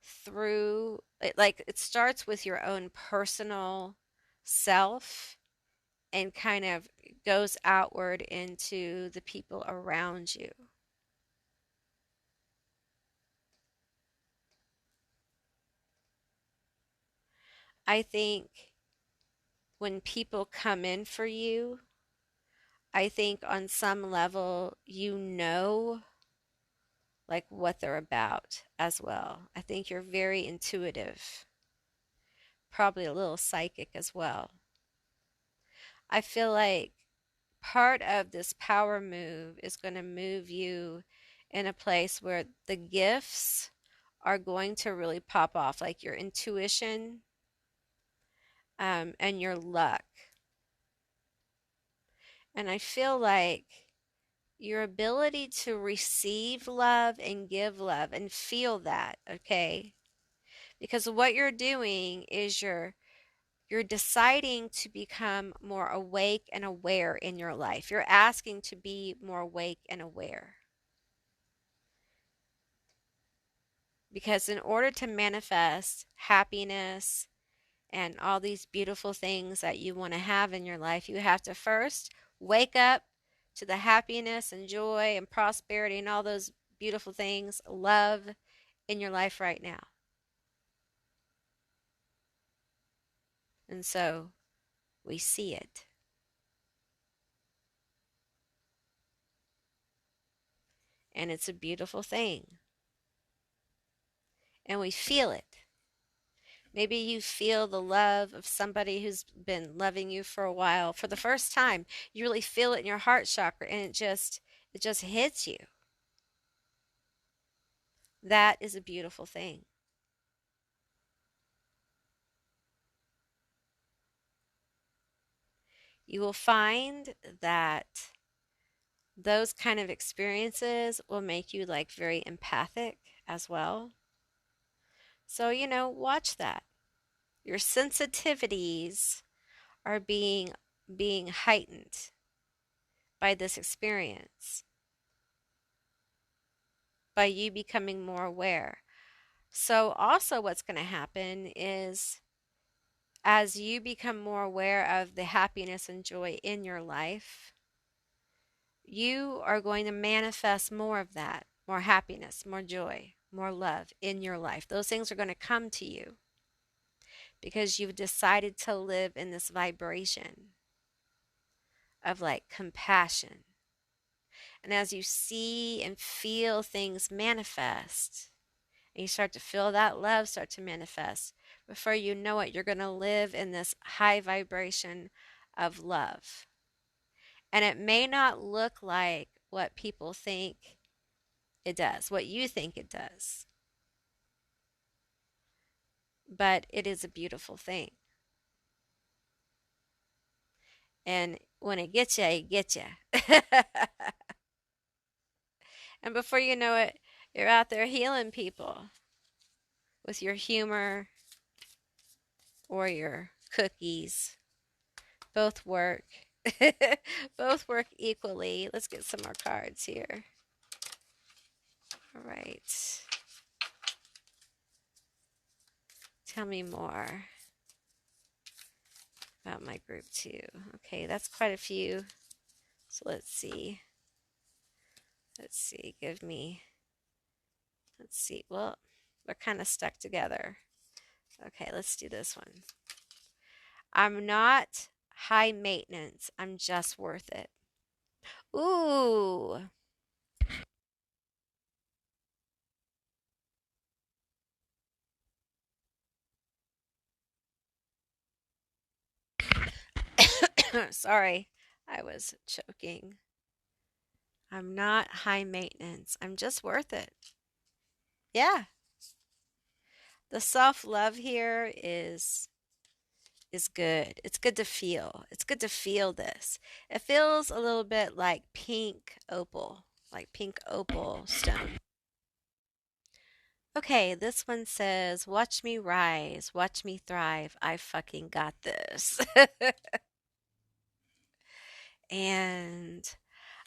through it, like it starts with your own personal self and kind of goes outward into the people around you. I think when people come in for you, I think on some level you know like what they're about as well. I think you're very intuitive, probably a little psychic as well. I feel like part of this power move is going to move you in a place where the gifts are going to really pop off, like your intuition, and your luck. And I feel like your ability to receive love and give love and feel that, okay? Because what you're doing is you're deciding to become more awake and aware in your life. You're asking to be more awake and aware. Because in order to manifest happiness and all these beautiful things that you want to have in your life, you have to first wake up to the happiness and joy and prosperity and all those beautiful things, love in your life right now. And so we see it. And it's a beautiful thing. And we feel it. Maybe you feel the love of somebody who's been loving you for a while. For the first time, you really feel it in your heart chakra and it just hits you. That is a beautiful thing. You will find that those kind of experiences will make you like very empathic as well. So, watch that. Your sensitivities are being heightened by this experience, by you becoming more aware. So also what's going to happen is as you become more aware of the happiness and joy in your life, you are going to manifest more of that, more happiness, more joy, more love in your life. Those things are going to come to you because you've decided to live in this vibration of like compassion. And as you see and feel things manifest, and you start to feel that love start to manifest, before you know it, you're going to live in this high vibration of love. And it may not look like what people think it does, what you think it does, but it is a beautiful thing. And when it gets you, it gets you. And before you know it, you're out there healing people with your humor or your cookies. Both work. Both work equally. Let's get some more cards here. All right. Tell me more about my group too. Okay, that's quite a few. So let's see. Let's see. Give me. Let's see. Well, they're kind of stuck together. Okay, let's do this one. I'm not high maintenance. I'm just worth it. Ooh. Sorry, I was choking. I'm not high maintenance. I'm just worth it. Yeah. The self-love here is good. It's good to feel. It's good to feel this. It feels a little bit like pink opal stone. Okay, this one says, "Watch me rise, watch me thrive. I fucking got this." And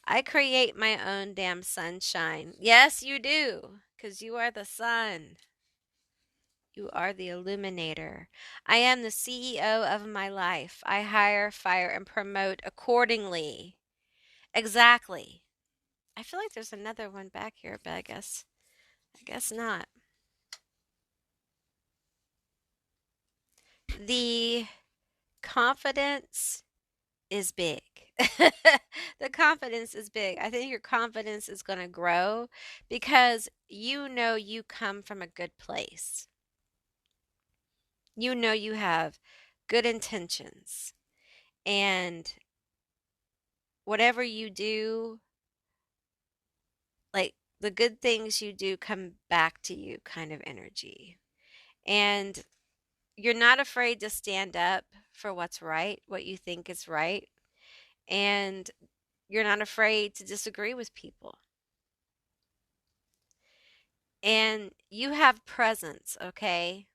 I create my own damn sunshine. Yes, you do, because you are the sun. You are the illuminator. I am the CEO of my life. I hire, fire, and promote accordingly. Exactly. I feel like there's another one back here, but I guess not. The confidence is big. The confidence is big. I think your confidence is going to grow because you know you come from a good place. You know you have good intentions. And whatever you do, like the good things you do come back to you kind of energy. And you're not afraid to stand up for what's right, what you think is right. And you're not afraid to disagree with people. And you have presence, okay?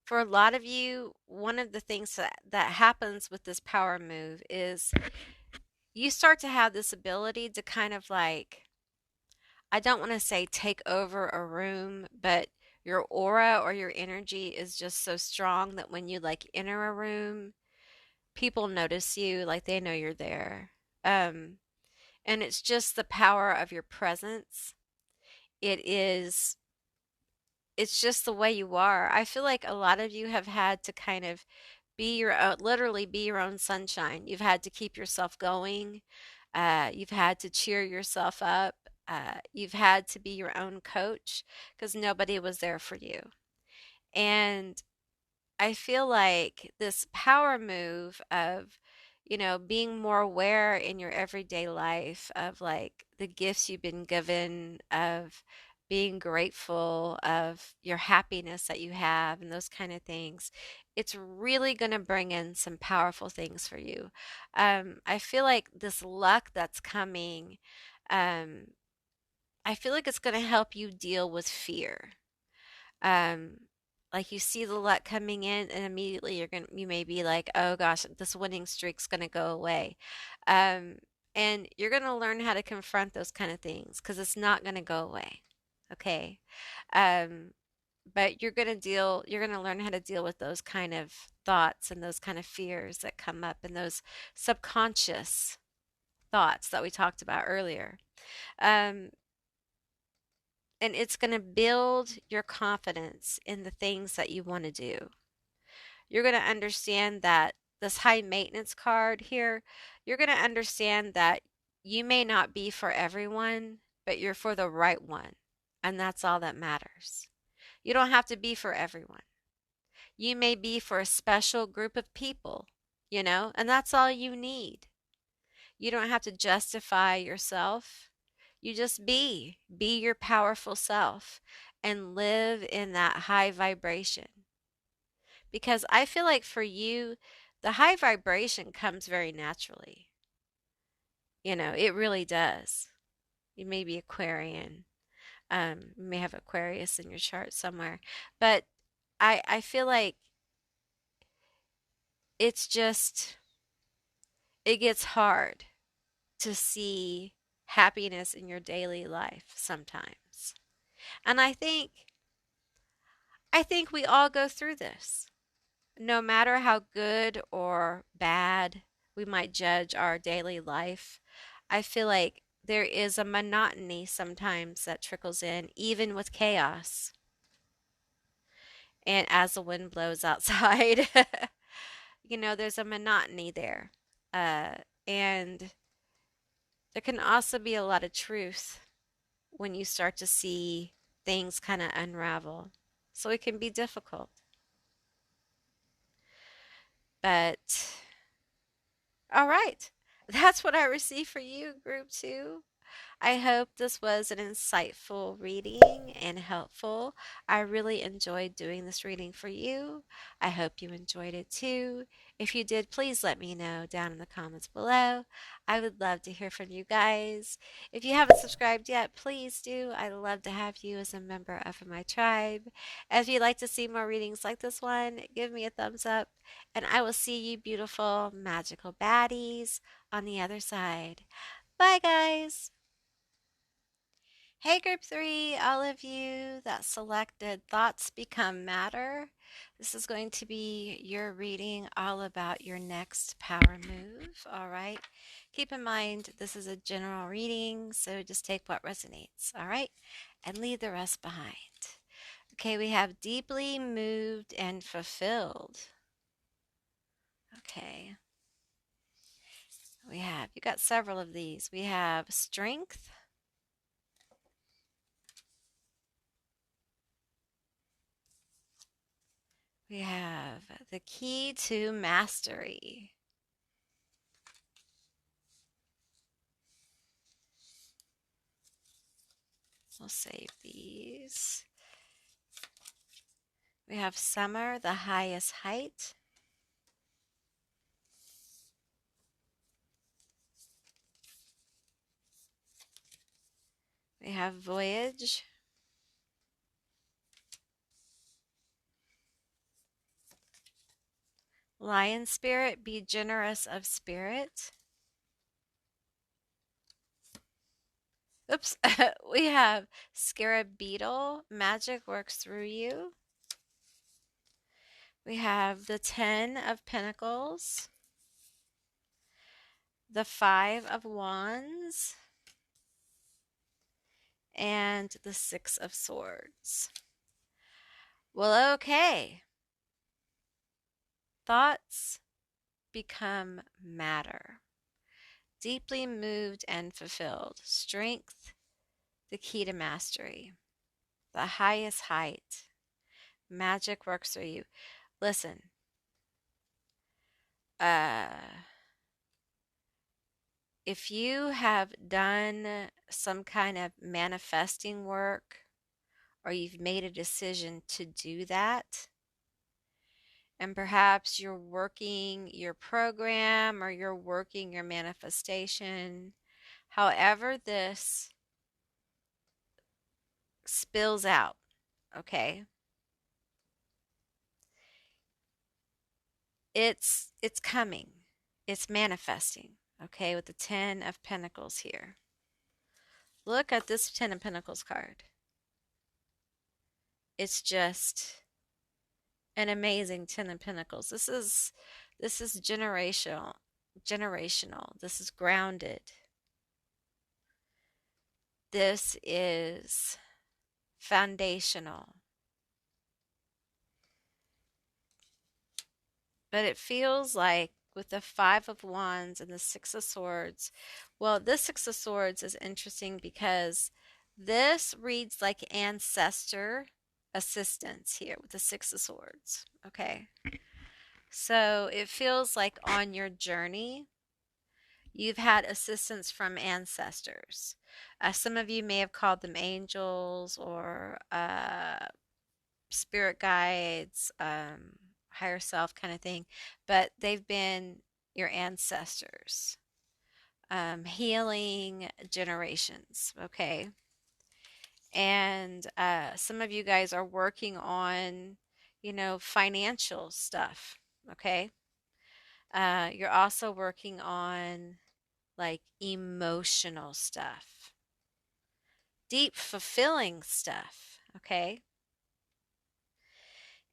For a lot of you, one of the things that happens with this power move is you start to have this ability to kind of like, I don't want to say take over a room, but your aura or your energy is just so strong that when you like enter a room, people notice you, like they know you're there. Um, and it's just the power of your presence. It is, it's just the way you are. I feel like a lot of you have had to kind of be your own, literally be your own sunshine. You've had to keep yourself going. You've had to cheer yourself up. You've had to be your own coach because nobody was there for you. And I feel like this power move of, being more aware in your everyday life of like the gifts you've been given, of being grateful of your happiness that you have and those kind of things. It's really going to bring in some powerful things for you. I feel like this luck that's coming, um, I feel like it's going to help you deal with fear. Um, like you see the luck coming in and immediately you may be like, oh gosh, this winning streak's gonna go away. Um, and you're gonna learn how to confront those kind of things because it's not gonna go away. Okay. Um, but you're gonna learn how to deal with those kind of thoughts and those kind of fears that come up and those subconscious thoughts that we talked about earlier. Um, and it's going to build your confidence in the things that you want to do. You're going to understand that this high maintenance card here, you're going to understand that you may not be for everyone, but you're for the right one. And that's all that matters. You don't have to be for everyone. You may be for a special group of people, and that's all you need. You don't have to justify yourself. You just be. Be your powerful self and live in that high vibration. Because I feel like for you, the high vibration comes very naturally. It really does. You may be Aquarian. You may have Aquarius in your chart somewhere. But I feel like it's just, it gets hard to see happiness in your daily life sometimes. And I think we all go through this. No matter how good or bad we might judge our daily life, I feel like there is a monotony sometimes that trickles in, even with chaos. And as the wind blows outside, there's a monotony there. Uh, and there can also be a lot of truth when you start to see things kind of unravel. So it can be difficult. But all right, that's what I received for you, group two. I hope this was an insightful reading and helpful. I really enjoyed doing this reading for you. I hope you enjoyed it too. If you did, please let me know down in the comments below. I would love to hear from you guys. If you haven't subscribed yet, please do. I'd love to have you as a member of my tribe. If you'd like to see more readings like this one, give me a thumbs up, and I will see you beautiful, magical baddies on the other side. Bye, guys. Hey, group three, all of you that selected Thoughts Become Matter. This is going to be your reading all about your next power move. All right. Keep in mind, this is a general reading, so just take what resonates. All right. And leave the rest behind. Okay, we have deeply moved and fulfilled. Okay. You got several of these. We have strength. We have the key to mastery. We'll save these. We have summer, the highest height. We have voyage. Lion spirit, be generous of spirit. Oops. We have scarab beetle, magic works through you. We have the 10 of Pentacles, the 5 of Wands, and the 6 of Swords. Well, okay. Thoughts become matter. Deeply moved and fulfilled. Strength, the key to mastery. The highest height. Magic works through you. Listen, if you have done some kind of manifesting work, or you've made a decision to do that, and perhaps you're working your program or you're working your manifestation, however this spills out, okay? It's coming. It's manifesting, okay, with the 10 of Pentacles here. Look at this 10 of Pentacles card. It's just an amazing 10 of Pentacles. This is generational. This is grounded. This is foundational. but it feels like with the Five of Wands and the Six of Swords, well, this Six of Swords is interesting because this reads like ancestor assistance here with the Six of Swords. Okay. So it feels like on your journey, you've had assistance from ancestors. Some of you may have called them angels or spirit guides, higher self kind of thing, but they've been your ancestors, healing generations, okay? And some of you guys are working on, financial stuff, okay? You're also working on like emotional stuff, deep, fulfilling stuff, okay?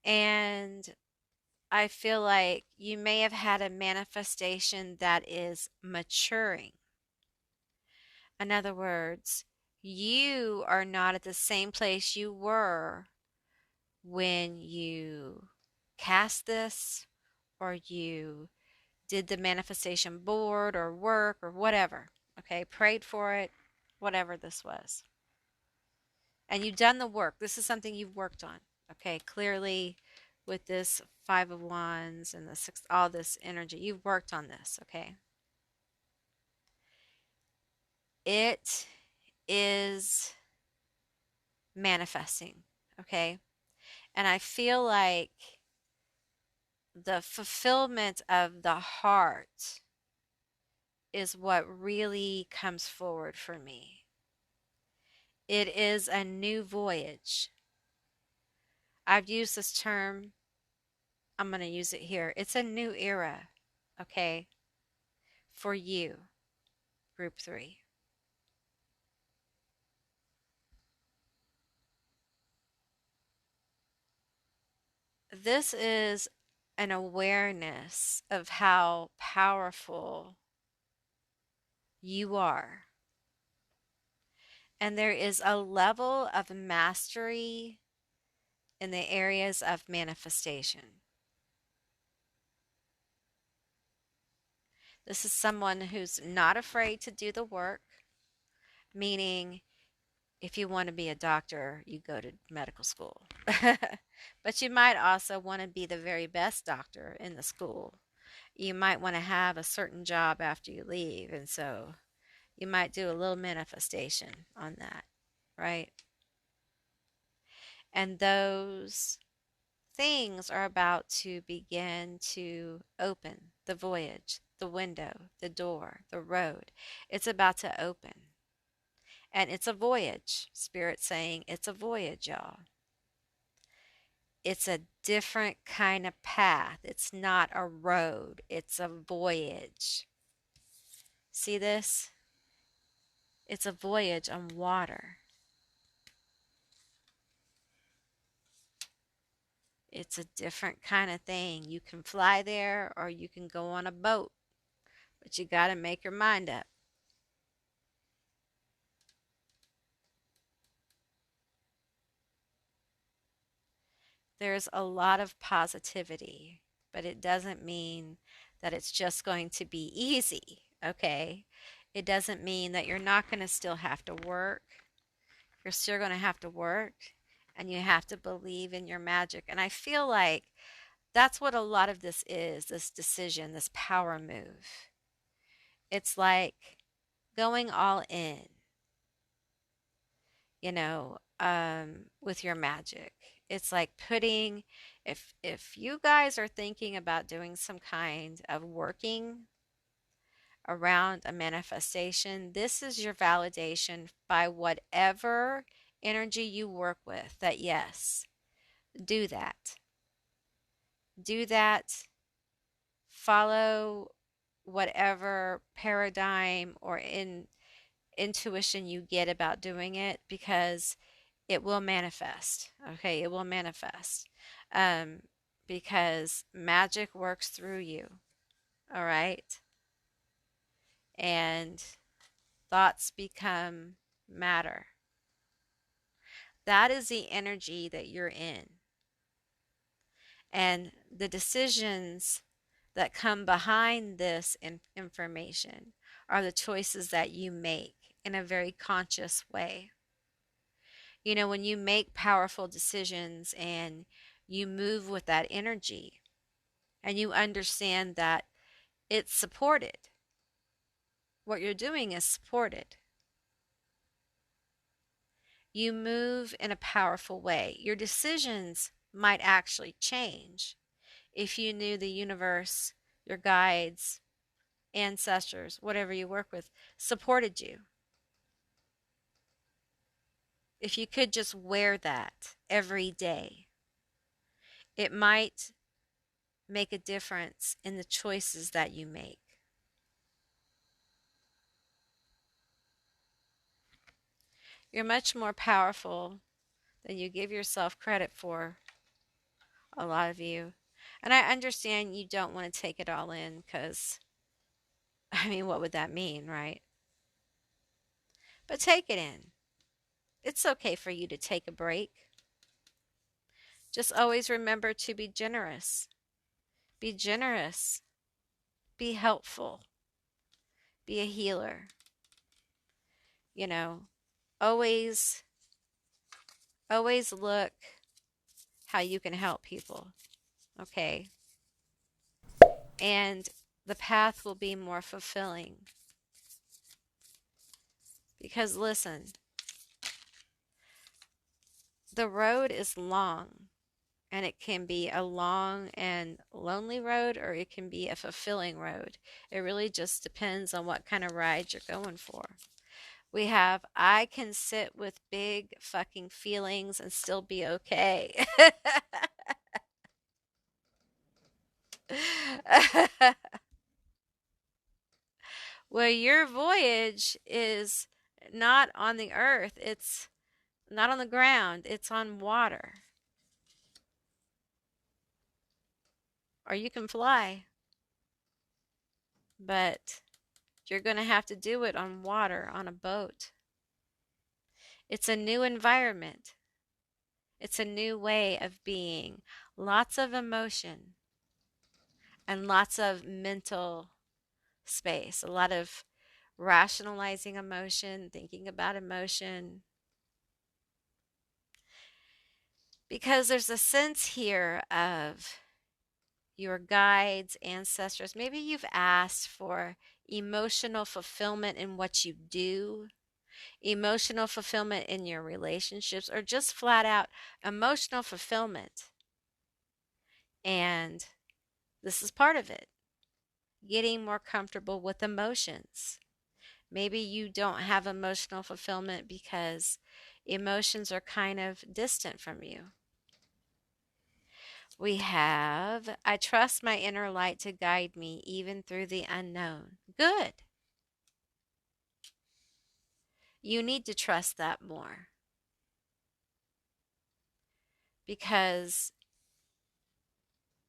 And I feel like you may have had a manifestation that is maturing. In other words, you are not at the same place you were when you cast this or you did the manifestation board or work or whatever. Okay, prayed for it, whatever this was. And you've done the work. This is something you've worked on. Okay, clearly with this Five of Wands and the six, all this energy, you've worked on this. Okay, it is manifesting. Okay, and I feel like the fulfillment of the heart is what really comes forward for me. It is a new voyage. I've used this term, I'm going to use it here. It's a new era, okay, for you, group 3. This is an awareness of how powerful you are. And there is a level of mastery in the areas of manifestation. This is someone who's not afraid to do the work, meaning if you want to be a doctor, you go to medical school. But you might also want to be the very best doctor in the school. You might want to have a certain job after you leave, and so you might do a little manifestation on that, right? And those things are about to begin to open the voyage, the window, the door, the road. It's about to open. And it's a voyage. Spirit saying it's a voyage, y'all. It's a different kind of path. It's not a road, it's a voyage. See this? It's a voyage on water. It's a different kind of thing. You can fly there or you can go on a boat, but you got to make your mind up. There's a lot of positivity, but it doesn't mean that it's just going to be easy, okay? It doesn't mean that you're not going to still have to work. You're still going to have to work, and you have to believe in your magic. And I feel like that's what a lot of this is, this decision, this power move. It's like going all in, with your magic. It's like putting, if you guys are thinking about doing some kind of working around a manifestation, this is your validation by whatever energy you work with that yes, do that. Do that. Follow whatever paradigm or intuition you get about doing it because it will manifest. Okay, it will manifest. Um, because magic works through you. All right. And thoughts become matter. That is the energy that you're in. And the decisions that come behind this information are the choices that you make in a very conscious way. You know, when you make powerful decisions and you move with that energy and you understand that it's supported, what you're doing is supported. You move in a powerful way. Your decisions might actually change if you knew the universe, your guides, ancestors, whatever you work with, supported you. If you could just wear that every day, it might make a difference in the choices that you make. You're much more powerful than you give yourself credit for, a lot of you. And I understand you don't want to take it all in because, I mean, what would that mean, right? But take it in. It's okay for you to take a break. Just always remember to be generous. Be generous. Be helpful. Be a healer. You know, always, always look how you can help people. Okay? And the path will be more fulfilling. Because listen, the road is long, and it can be a long and lonely road, or it can be a fulfilling road. It really just depends on what kind of ride you're going for. We have, I can sit with big fucking feelings and still be okay. Well, your voyage is not on the earth, it's not on the ground, it's on water. Or you can fly, but you're going to have to do it on water, on a boat. It's a new environment, it's a new way of being. Lots of emotion and lots of mental space, a lot of rationalizing emotion, thinking about emotion. Because there's a sense here of your guides, ancestors. Maybe you've asked for emotional fulfillment in what you do, emotional fulfillment in your relationships, or just flat out emotional fulfillment. And this is part of it, getting more comfortable with emotions. Maybe you don't have emotional fulfillment because emotions are kind of distant from you. We have, I trust my inner light to guide me even through the unknown. Good. You need to trust that more because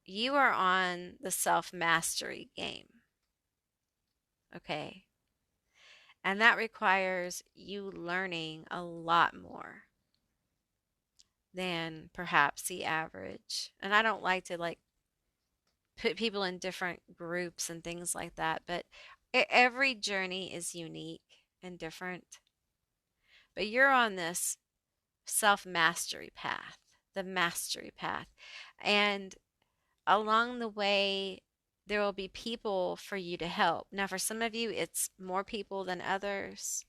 you are on the self mastery game. Okay. And that requires you learning a lot more than perhaps the average. And I don't like to put people in different groups and things like that, but every journey is unique and different. But you're on this self mastery path, the mastery path. And along the way, there will be people for you to help. Now, for some of you, it's more people than others.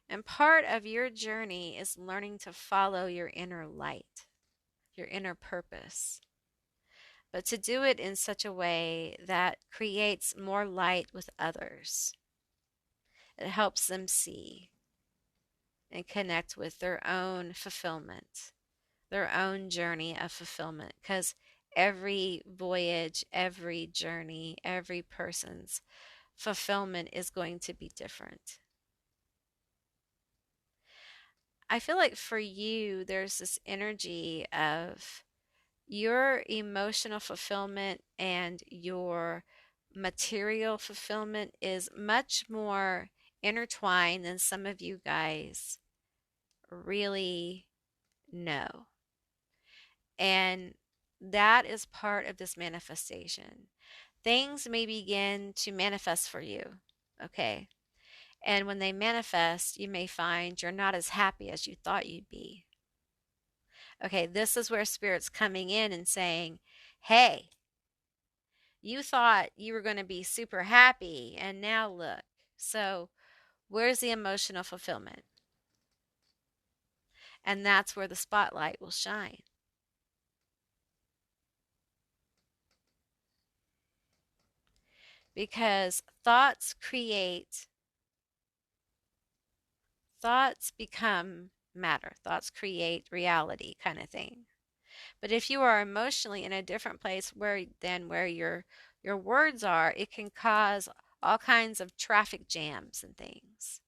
And part of your journey is learning to follow your inner light, your inner purpose, but to do it in such a way that creates more light with others. It helps them see and connect with their own fulfillment, their own journey of fulfillment, because every voyage, every journey, every person's fulfillment is going to be different. I feel like for you, there's this energy of your emotional fulfillment and your material fulfillment is much more intertwined than some of you guys really know. And that is part of this manifestation. Things may begin to manifest for you, okay? And when they manifest, you may find you're not as happy as you thought you'd be. Okay, this is where Spirit's coming in and saying, hey, you thought you were going to be super happy, and now look. So, where's the emotional fulfillment? And that's where the spotlight will shine. Because thoughts become matter, thoughts create reality, kind of thing. But if you are emotionally in a different place where your words are, it can cause all kinds of traffic jams and things.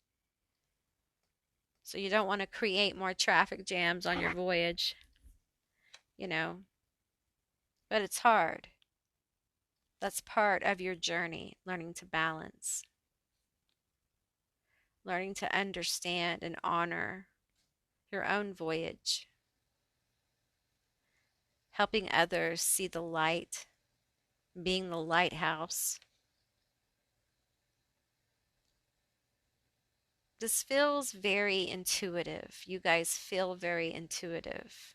So you don't want to create more traffic jams on your voyage, you know. But it's hard. That's part of your journey, learning to balance, learning to understand and honor your own voyage, helping others see the light, being the lighthouse. This feels very intuitive. You guys feel very intuitive.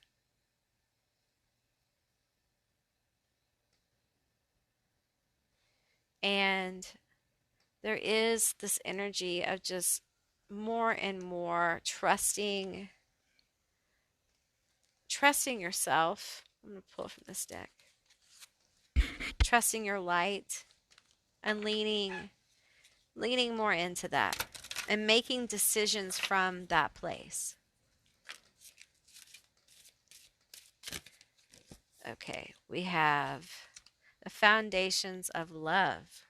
And there is this energy of just more and more trusting yourself. I'm going to pull from this deck. Trusting your light and leaning more into that and making decisions from that place. Okay, we have the foundations of love.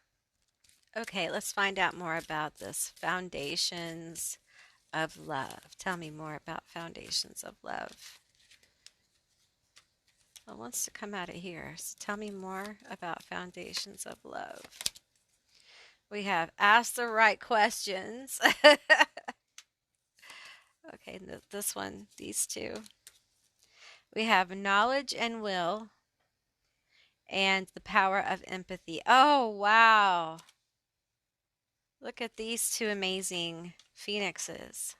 Okay, let's find out more about this. Foundations of love. Tell me more about foundations of love. Well, it wants to come out of here. So tell me more about foundations of love. We have ask the right questions. Okay, this one, these two. We have knowledge and will and the power of empathy. Oh, wow. Look at these two amazing phoenixes.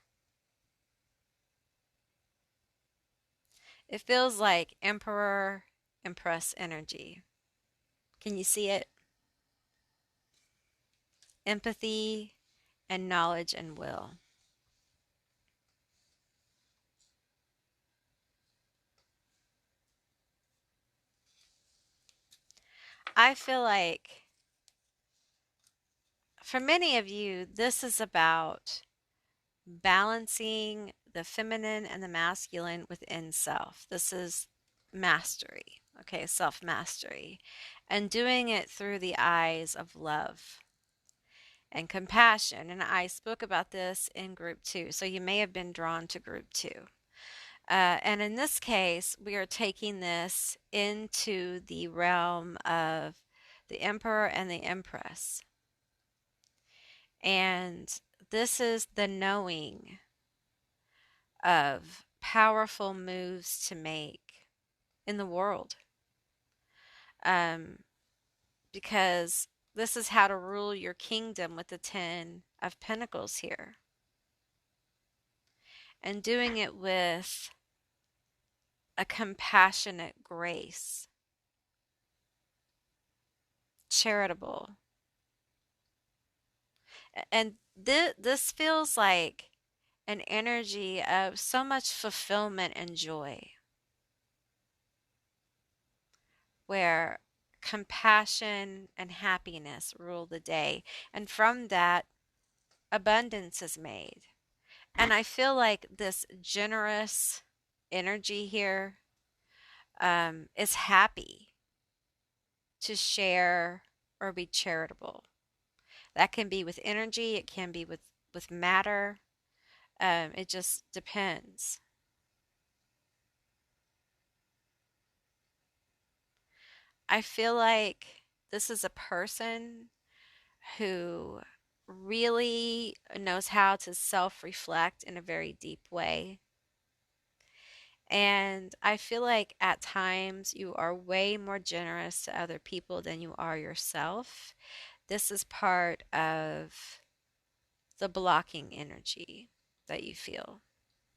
It feels like Emperor, Empress energy. Can you see it? Empathy and knowledge and will. I feel like for many of you, this is about balancing the feminine and the masculine within self. This is mastery, okay, self mastery, and doing it through the eyes of love and compassion. And I spoke about this in group 2, so you may have been drawn to group 2. And in this case, we are taking this into the realm of the emperor and the empress. And this is the knowing of powerful moves to make in the world. Because this is how to rule your kingdom with the 10 of Pentacles here. And doing it with a compassionate grace, charitable. And this feels like an energy of so much fulfillment and joy, where compassion and happiness rule the day. And from that, abundance is made. And I feel like this generous energy here is happy to share or be charitable. That can be with energy, it can be with matter. It just depends. I feel like this is a person who really knows how to self reflect in a very deep way And I feel like at times you are way more generous to other people than you are yourself. This is part of the blocking energy that you feel.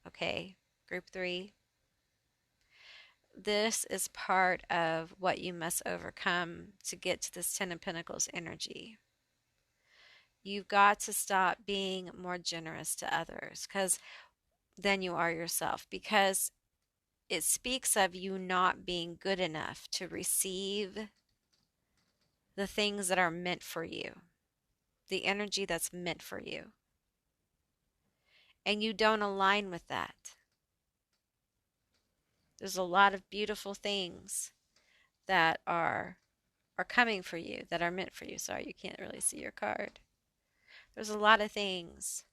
Okay, group three. This is part of what you must overcome to get to this Ten of Pentacles energy. You've got to stop being more generous to others because than you are yourself, because it speaks of you not being good enough to receive the things that are meant for you, the energy that's meant for you. And you don't align with that. There's a lot of beautiful things that are coming for you, that are meant for you. Sorry, you can't really see your card. There's a lot of things.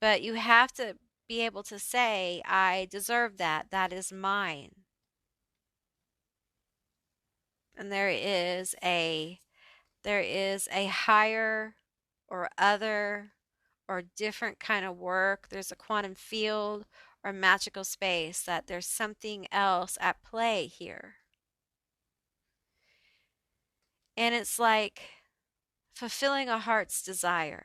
But you have to be able to say, I deserve that. That is mine. And there is a higher or other or different kind of work. There's a quantum field or magical space that there's something else at play here. And it's like fulfilling a heart's desire,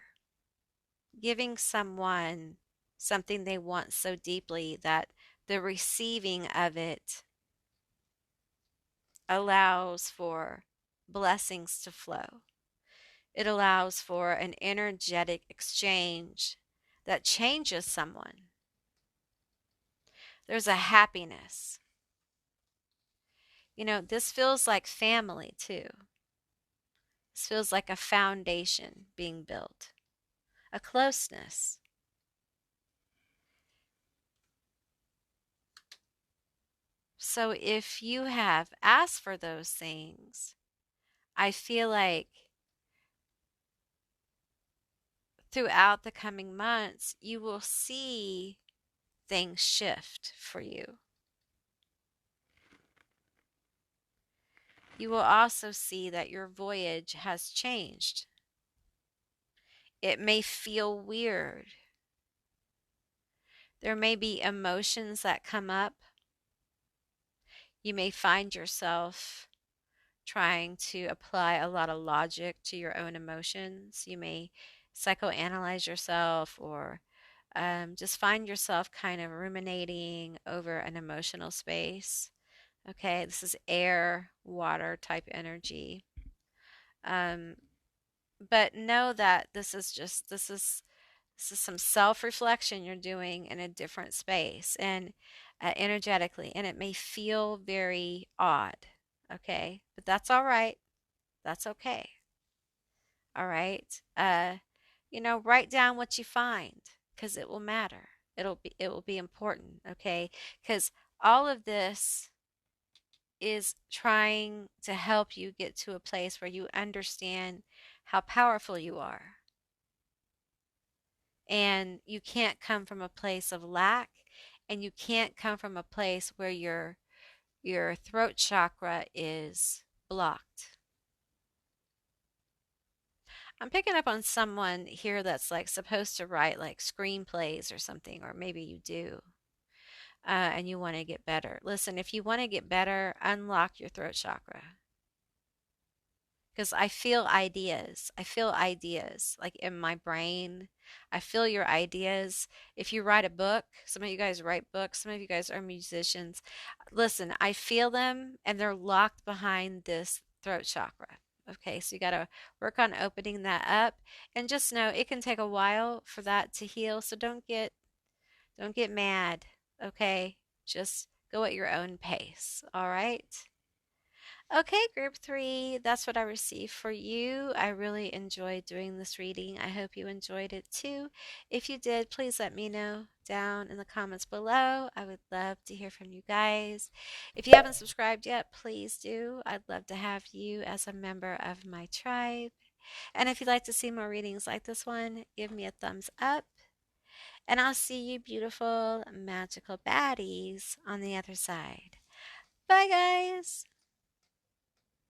giving someone something they want so deeply that the receiving of it allows for blessings to flow. It allows for an energetic exchange that changes someone. There's a happiness. You know, this feels like family too. This feels like a foundation being built, a closeness. So if you have asked for those things, I feel like throughout the coming months, you will see things shift for you. You will also see that your voyage has changed. It may feel weird. There may be emotions that come up. You may find yourself trying to apply a lot of logic to your own emotions. You may psychoanalyze yourself or just find yourself kind of ruminating over an emotional space. Okay, this is air, water type energy. Um, but know that this is some self-reflection you're doing in a different space and energetically, and it may feel very odd. Okay, but that's all right. That's okay. All right. Write down what you find because it will matter. It will be important. Okay, because all of this is trying to help you get to a place where you understand how powerful you are. And you can't come from a place of lack, and you can't come from a place where your throat chakra is blocked. I'm picking up on someone here that's like supposed to write like screenplays or something, or maybe you do, and you want to get better. Listen, if you want to get better, unlock your throat chakra. Because I feel ideas. I feel ideas like in my brain. I feel your ideas. If you write a book, some of you guys write books, some of you guys are musicians. Listen, I feel them and they're locked behind this throat chakra. Okay, so you got to work on opening that up and just know it can take a while for that to heal. So don't get mad, okay? Just go at your own pace, all right? Okay, group three, that's what I received for you. I really enjoyed doing this reading. I hope you enjoyed it too. If you did, please let me know down in the comments below. I would love to hear from you guys. If you haven't subscribed yet, please do. I'd love to have you as a member of my tribe. And if you'd like to see more readings like this one, give me a thumbs up. And I'll see you beautiful, magical baddies on the other side. Bye, guys.